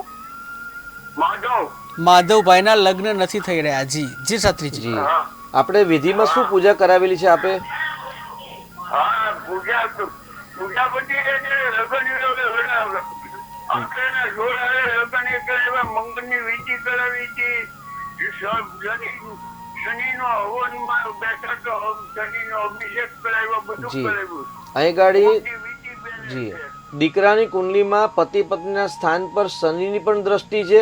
માધવ. માધવભાઈના લગ્ન નથી થઈ રહ્યા. જી જી શાસ્ત્રીજી. જી હા આપણે વિધિમાં શું પૂજા કરાવેલી છે આપે? હા પૂજા પછી મંગળની વિધિ કરાવી હતી. શનિનો હવનમાં બેઠા તો શનિનો અભિષેક કરાવ્યો, બધું જી. કરાવ્યું. અહીં ગાડી મોટી વિધિ બેન જી છે. દીકરાની કુંડલીમાં પતિ પત્નીના સ્થાન પર શનિની પણ દ્રષ્ટિ છે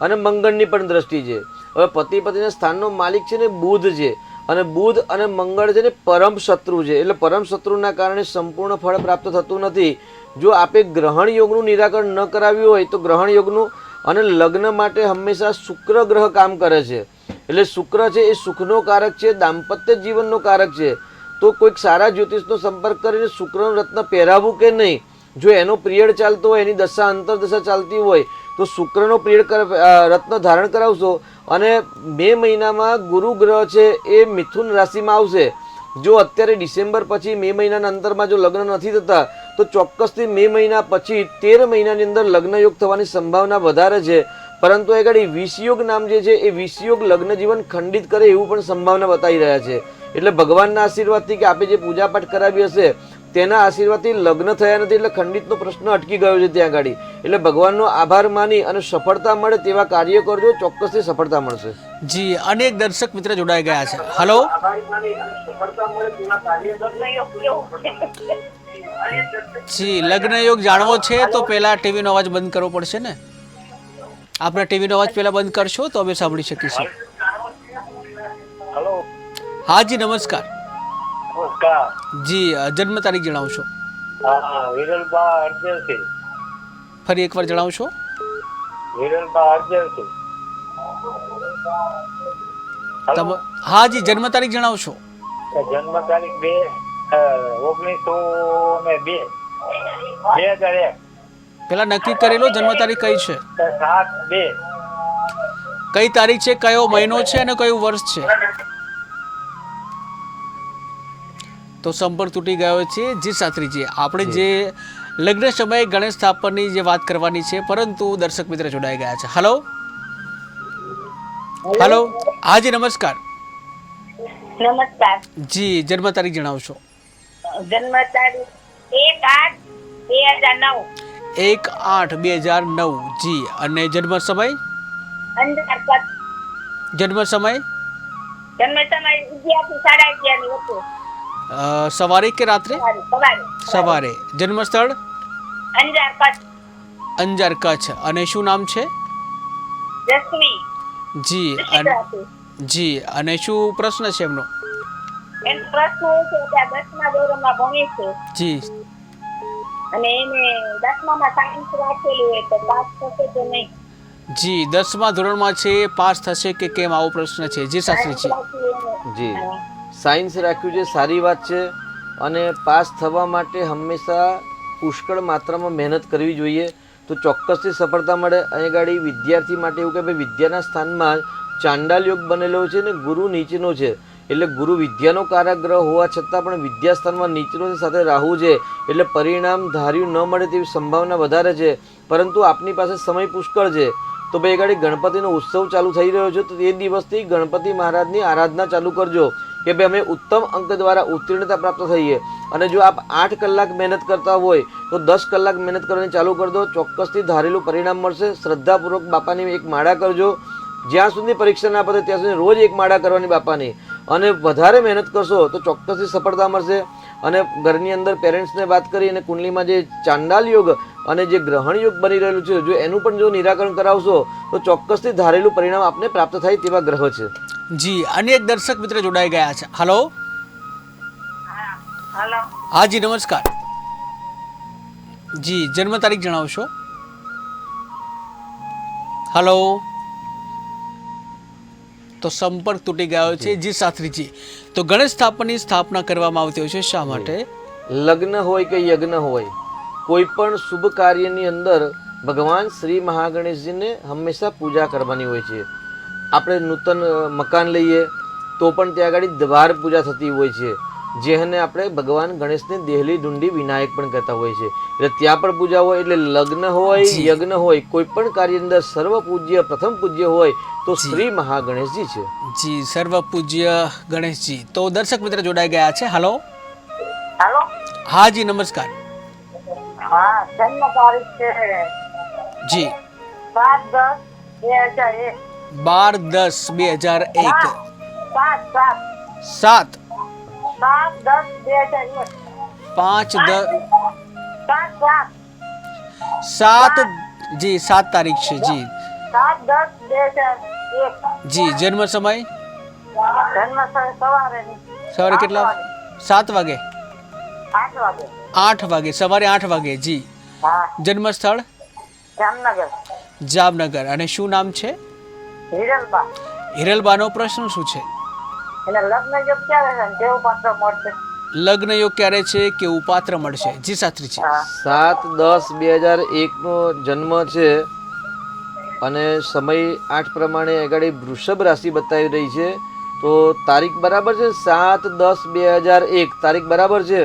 અને મંગળની પણ દ્રષ્ટિ છે. હવે પતિ પત્નીના સ્થાનનો માલિક છે ને બુધ છે, અને બુધ અને મંગળ છે ને પરમ શત્રુ છે. એટલે પરમ શત્રુના કારણે સંપૂર્ણ ફળ પ્રાપ્ત થતું નથી. જો આપે ગ્રહણ યોગનું નિરાકરણ ન કરાવ્યું હોય તો ગ્રહણ યોગનું અને લગ્ન માટે હંમેશા શુક્ર ગ્રહ કામ કરે છે. એટલે શુક્ર છે એ સુખનો કારક છે, દાંપત્ય જીવનનો કારક છે. તો કોઈક સારા જ્યોતિષનો સંપર્ક કરીને શુક્રનું રત્ન પહેરાવવું કે નહીં. જો એનો પિરિયડ ચાલતો હોય, એની દશા અંતરદશા ચાલતી હોય તો શુક્રનો પિરિયડ રત્ન ધારણ કરાવશો. અને મે મહિનામાં ગુરુ ગ્રહ છે એ મિથુન રાશિમાં આવશે. જો અત્યારે ડિસેમ્બર પછી મે મહિનાના અંતરમાં જો લગ્ન નથી થતા તો ચોક્કસથી મે મહિના પછી 13 મહિનાની અંદર લગ્ન યોગ થવાની સંભાવના વધારે છે. પરંતુ એ ઘડી વિષયોગ નામ જે છે એ વિષયોગ લગ્ન જીવન ખંડિત કરે એવું પણ સંભાવના બતાવી રહ્યા છે. એટલે ભગવાનના આશીર્વાદથી કે આપણે જે પૂજાપાઠ કરાવી હશે તેના આશીર્વાદથી લગ્ન થયા નથી, એટલે ખંડિતનો પ્રશ્ન અટકી ગયો છે ત્યાં આગળ. એટલે ભગવાનનો આભાર માની અને સફળતા મળે તેવા કાર્ય કરજો, ચોક્કસથી સફળતા મળશે. જી અનેક દર્શક મિત્ર જોડાઈ ગયા છે. હલો જી લગ્ન યોગ જાણવો છે તો પહેલા ટીવીનો અવાજ બંધ કરવો પડશે ને. આપણે ટીવીનો અવાજ પહેલા બંધ કરશો તો અમે સાંભળી શકીશું. હેલો, હા જી નમસ્કાર. નમસ્કાર. જી જન્મ તારીખ જણાવશો? હા, વિરલબા અર્જનસિંહ. ફરી એકવાર જણાવશો? વિરલબા અર્જનસિંહ. હા જી જન્મ તારીખ જણાવશો? જન્મ તારીખ 1902 2001. પેલા નક્કી કરેલો જન્મ તારીખ કઈ છે? 7/2. કઈ તારીખ છે, કયો મહિનો છે અને કયું વર્ષ છે? તો સંપર્ક તૂટી ગયો છે. જી શાસ્ત્રીજી આપણે જે લગ્ન સમયે ગણેશ સ્થાપનની જે વાત કરવાની છે, પરંતુ દર્શક મિત્ર જોડાઈ ગયા છે. હલો હલો હા જી નમસ્કાર. નમસ્કાર. જી જન્મ તારીખ જણાવશો? જન્મ તારીખ 1/8/2009. 1/8/2009. જી અને જન્મ સમય? અંજાર કચ્છ. જન્મ સમય જન્મ સમય 11 થી 11:30 ની વચ્ચે. સવારે કે રાત્રે? સવારે. સવારે. જન્મ સ્થળ? અંજાર કચ્છ. અંજાર કચ્છ. અને શું નામ છે? રશ્મિ. જી જી અને શું પ્રશ્ન છે એમનો? એનો પ્રશ્ન એ છે કે આ 10મા ધોરણમાં ભણે છે જી અને એને 10મામાં સાયન્સ રાખેલું હોય તો પાસ થશે કે નહીં? જી 10મા ધોરણમાં છે, પાસ થશે કે કેમ, આવો પ્રશ્ન છે. જી શાસ્ત્રીજી. જી સાયન્સ રાખ્યું છે, સારી વાત છે. અને પાસ થવા માટે હંમેશા પુષ્કળ માત્રામાં મહેનત કરવી જોઈએ તો ચોક્કસથી સફળતા મળે. અહીં ગાડી વિદ્યાર્થી માટે એવું કે ભાઈ વિદ્યાના સ્થાનમાં ચાંડાલ યોગ બનેલો છે ને ગુરુ નીચેનો છે. એટલે ગુરુ વિદ્યાનો કારક ગ્રહ હોવા છતાં પણ વિદ્યાસ્થાનમાં નીચેનો સાથે રાહુ છે. એટલે પરિણામ ધાર્યું ન મળે તેવી સંભાવના વધારે છે. પરંતુ આપની પાસે સમય પુષ્કળ છે તો ભાઈ ગાડી ગણપતિનો ઉત્સવ ચાલુ થઈ રહ્યો છે તો એ દિવસથી ગણપતિ મહારાજની આરાધના ચાલુ કરજો કે ભાઈ અમે ઉત્તમ અંક દ્વારા ઉત્તીર્ણતા પ્રાપ્ત થઈએ. અને જો આપ 8 કલાક મહેનત કરતા હોય તો 10 કલાક મહેનત કરવાની ચાલુ કરી દો, ચોક્કસથી ધારેલું પરિણામ મળશે. શ્રદ્ધાપૂર્વક બાપાની એક માળા કરજો. જ્યાં સુધી પરીક્ષા ના પતે ત્યાં સુધી રોજ એક માળા કરવાની બાપાની, અને વધારે મહેનત કરશો તો ચોક્કસથી સફળતા મળશે. અને ઘરની અંદર પેરેન્ટ્સને વાત કરી અને કુંડલીમાં જે ચાંડાલ યોગ અને જે ગ્રહણ યોગ બની રહેલું છે જો એનું પણ જો નિરાકરણ કરાવશો તો ચોક્કસથી ધારેલું પરિણામ આપને પ્રાપ્ત થાય તેવા ગ્રહ છે. જી અનેક દર્શક મિત્ર જોડાઈ ગયા છે. Hello hello. હા જી નમસ્કાર. જી જન્મ તારીખ જણાવશો? હલો, તો સંપર્ક તૂટી ગયો છે. જી શાસ્ત્રીજી, તો ગણેશ સ્થાપનની સ્થાપના કરવામાં આવતી હોય છે, શા માટે? લગ્ન હોય કે યજ્ઞ હોય, કોઈ પણ શુભ કાર્યની અંદર ભગવાન શ્રી મહાગણેશજીને હંમેશા પૂજા કરવાની હોય છે. આપણે નૂતન મકાન લઈએ તો પણ ત્યાં આગળ દ્વાર પૂજા થતી હોય છે, જેને આપણે ભગવાન ગણેશને દેહલી ડુંડી વિનાયક પણ કહેતા હોય છે. એટલે ત્યાં પણ પૂજા હોય. એટલે લગ્ન હોય, યજ્ઞ હોય, કોઈ પણ કાર્યની અંદર સર્વ પૂજ્ય પ્રથમ પૂજ્ય હોય તો શ્રી મહાગણેશજી છે. જી, સર્વ પૂજ્ય ગણેશજી. તો દર્શક મિત્ર જોડાઈ ગયા છે. હલો, હાલો. હા જી, નમસ્કાર. હા, જન્મ તારીખ છે જી, 7/10/2001. 12/10/2001. 7 7 જી, 7 તારીખ છે. જી 7/10/2001. જી, જન્મ સમય જન્મ સવારે સવારે કેટલા? 7 વાગે? 8 વાગે. 8 વાગે, સવારે 8 વાગે. જી, હા, જન્મ સ્થળ જામનગર. જામનગર. અને શું નામ છે? હિરલબા. હિરલબાનો પ્રશ્ન શું છે? એટલે લગ્ન જો ક્યારે છે ને કેવું પાત્ર મળશે? લગ્ન યોગ ક્યારે છે, કેવું પાત્ર મળશે? જી શાસ્ત્રીજી. 7/10/2001 નો જન્મ છે અને સમય 8 પ્રમાણે આગળ વૃષભ રાશિ બતાવી રહી છે. તો તારીખ બરાબર છે? 7/10/2001 તારીખ બરાબર છે?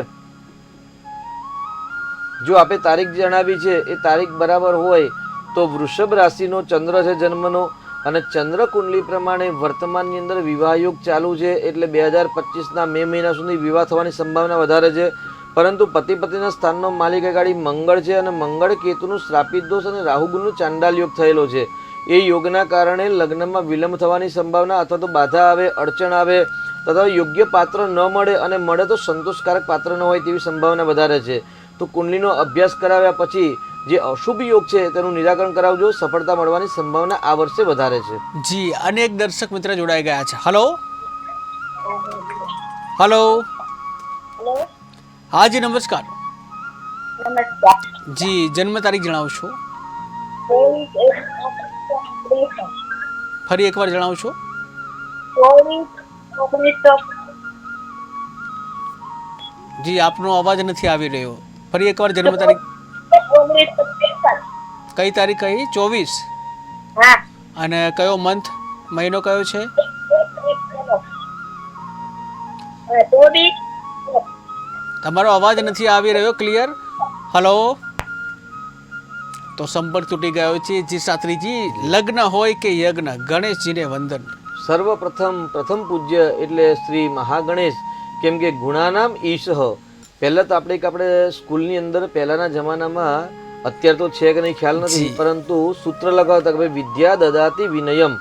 જો આપણે તારીખ જણાવી છે એ તારીખ બરાબર હોય તો વૃષભ રાશિનો ચંદ્ર છે જન્મનો, અને ચંદ્ર કુંડલી પ્રમાણે વર્તમાનની અંદર વિવાહ યોગ ચાલુ છે. એટલે 2025ના મે મહિના સુધી વિવાહ થવાની સંભાવના વધારે છે. પરંતુ પતિ પત્નીના સ્થાનનો માલિક ગાડી મંગળ છે, અને મંગળ કેતુનું શ્રાપિત દોષ અને રાહુગુણનું ચાંડાલ યોગ થયેલો છે. એ યોગના કારણે લગ્નમાં વિલંબ થવાની સંભાવના અથવા તો બાધા આવે, અડચણ આવે, તથા યોગ્ય પાત્ર ન મળે, અને મળે તો સંતોષકારક પાત્ર ન હોય તેવી સંભાવના વધારે છે. તો કુંડલીનો અભ્યાસ કરાવ્યા પછી જે અશુભ યોગ છે તેનું નિરાકરણ કરાવજો. સફળતા મળવાની સંભાવના આ વર્ષે વધારે છે. જી, અનેક દર્શક મિત્ર જોડાઈ ગયા છે. હલો, હલો, હેલો, હા જી, નમસ્કાર. નમસ્કાર. જી, જન્મ તારીખ જણાવશો? 24/1/1963. ફરી એકવાર જણાવશો? 24/1963. જી, આપનો અવાજ નથી આવી રહ્યો. ફરી એકવાર જન્મ તારીખ. 1963. કઈ તારીખ કહી? 24. હા. અને કયો મંથ, મહિનો કયો છે? તમારો અવાજ નથી આવી રહ્યો ક્લિયર. હલો, તો સંપર્ક તૂટી ગયો છે. જી શાસ્ત્રીજી, લગ્ન હોય કે યજ્ઞ, ગણેશજીને વંદન. પ્રથમ પૂજ્ય એટલે શ્રી મહાગણેશ. કેમ કે ગુણાનામ ઈશ. પહેલાં તો આપણે સ્કૂલની અંદર પહેલાંના જમાનામાં, અત્યારે તો છે કે નહીં ખ્યાલ નથી, પરંતુ સૂત્ર લગાવતા કે ભાઈ વિદ્યા દદાતિ વિનયમ.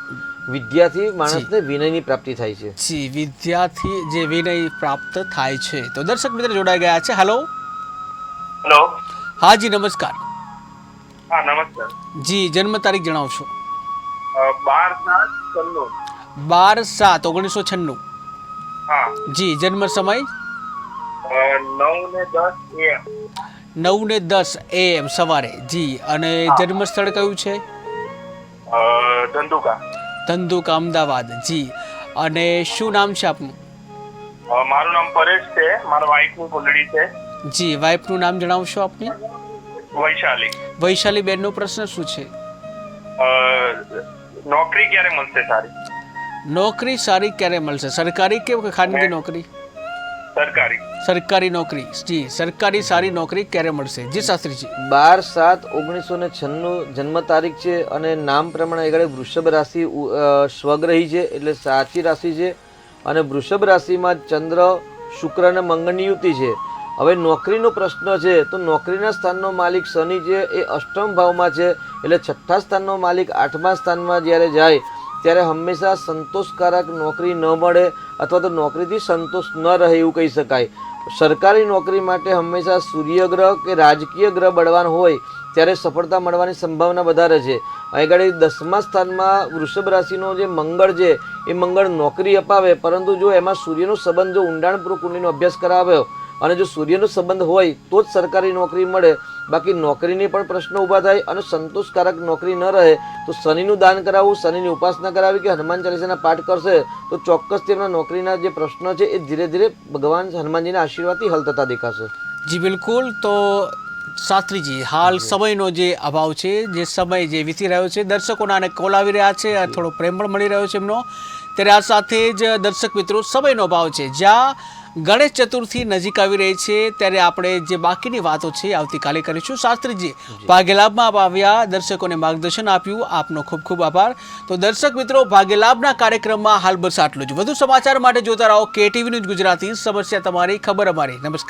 વિદ્યાથી માણસને વિનયની પ્રાપ્તિ થાય છે. જી, વિદ્યાથી જે વિનય પ્રાપ્ત થાય છે. તો દર્શક મિત્ર જોડાઈ ગયા છે. Hello, hello. હા જી, નમસ્કાર. હા, નમસ્કાર. જી, જન્મ તારીખ જણાવશો? 12/7/96. 12/7/1996. હા. જી, જન્મ સમય 9:10 AM. 9:10 AM સવારે. જી, અને જન્મ સ્થળ કયું છે? ધંધુકા. ધંધુકા, અમદાવાદ. જી, અને શું નામ છે આપનું? મારું નામ પરેશ છે. મારા વાઈફની કુંડળી છે. જી, વાઈફનું નામ જણાવશો આપની? વૈશાલી. વૈશાલી બેનનો પ્રશ્ન શું છે? નોકરી ક્યારે મળશે સારી? નોકરી સારી ક્યારે મળશે? સરકારી કે ખાનગી નોકરી? સરકારી. સરકારી નોકરી. જી, સરકારી સારી નોકરી ક્યારે મળશે? જી શાસ્ત્રીજી. 12/7/1996 જન્મ તારીખ છે, અને નામ પ્રમાણે આગળ વૃષભ રાશિ સ્વગ્રહી છે, એટલે સાચી રાશિ છે. અને વૃષભ રાશિમાં ચંદ્ર, શુક્ર અને મંગળની યુતિ છે. હવે નોકરીનો પ્રશ્ન છે તો નોકરીના સ્થાનનો માલિક શનિ છે, એ અષ્ટમ ભાવમાં છે. એટલે છઠ્ઠા સ્થાનનો માલિક 8મા સ્થાનમાં જ્યારે જાય ત્યારે હંમેશા સંતોષકારક નોકરી ન મળે, અથવા તો નોકરીથી સંતોષ ન રહે એવું કહી શકાય. સરકારી નોકરી માટે હંમેશા સૂર્યગ્રહ કે રાજકીય ગ્રહ બળવાન હોય ત્યારે સફળતા મળવાની સંભાવના વધારે છે. આગળ 10મા સ્થાનમાં વૃષભ રાશિનો જે મંગળ છે એ મંગળ નોકરી અપાવે, પરંતુ જો એમાં સૂર્યનો સંબંધ જો ઊંડાણપૂર્વક કુંડલીનો અભ્યાસ કરાવ્યો અને જો સૂર્યનો સંબંધ હોય તો જ સરકારી નોકરી મળે, બાકી નોકરીની પણ પ્રશ્ન ઊભા થાય અને સંતોષકારક નોકરી ન રહે તો શનિનું દાન કરાવવું, શનિની ઉપાસના કરાવી કે હનુમાન ચાલીસાના પાઠ કરશે તો ચોક્કસ તેમના નોકરીના જે પ્રશ્નો છે એ ધીરે ધીરે ભગવાન હનુમાનજીના આશીર્વાદથી હલ થતા દેખાશે. જી બિલકુલ. તો શાસ્ત્રીજી, હાલ સમયનો જે અભાવ છે, જે સમય જે વીતી રહ્યો છે, દર્શકોના અને કોલ આવી રહ્યા છે, થોડો પ્રેમ પણ મળી રહ્યો છે એમનો, ત્યારે આ સાથે જ દર્શક મિત્રો સમયનો અભાવ છે. જ્યાં ગણેશ ચતુર્થી નજીક આવી રહી છે ત્યારે આપણે જે બાકીની વાતો છે આવતીકાલે કરીશું. શાસ્ત્રીજી ભાગ્યલાભમાં આપ આવ્યા, દર્શકોને માર્ગદર્શન આપ્યું, આપનો ખૂબ ખૂબ આભાર. તો દર્શક મિત્રો, ભાગ્યલાભના કાર્યક્રમમાં હાલ બસ આટલું જ. વધુ સમાચાર માટે જોતા રહો KTV ન્યૂઝ ગુજરાતી. સમસ્યા તમારી, ખબર અમારી. નમસ્કાર.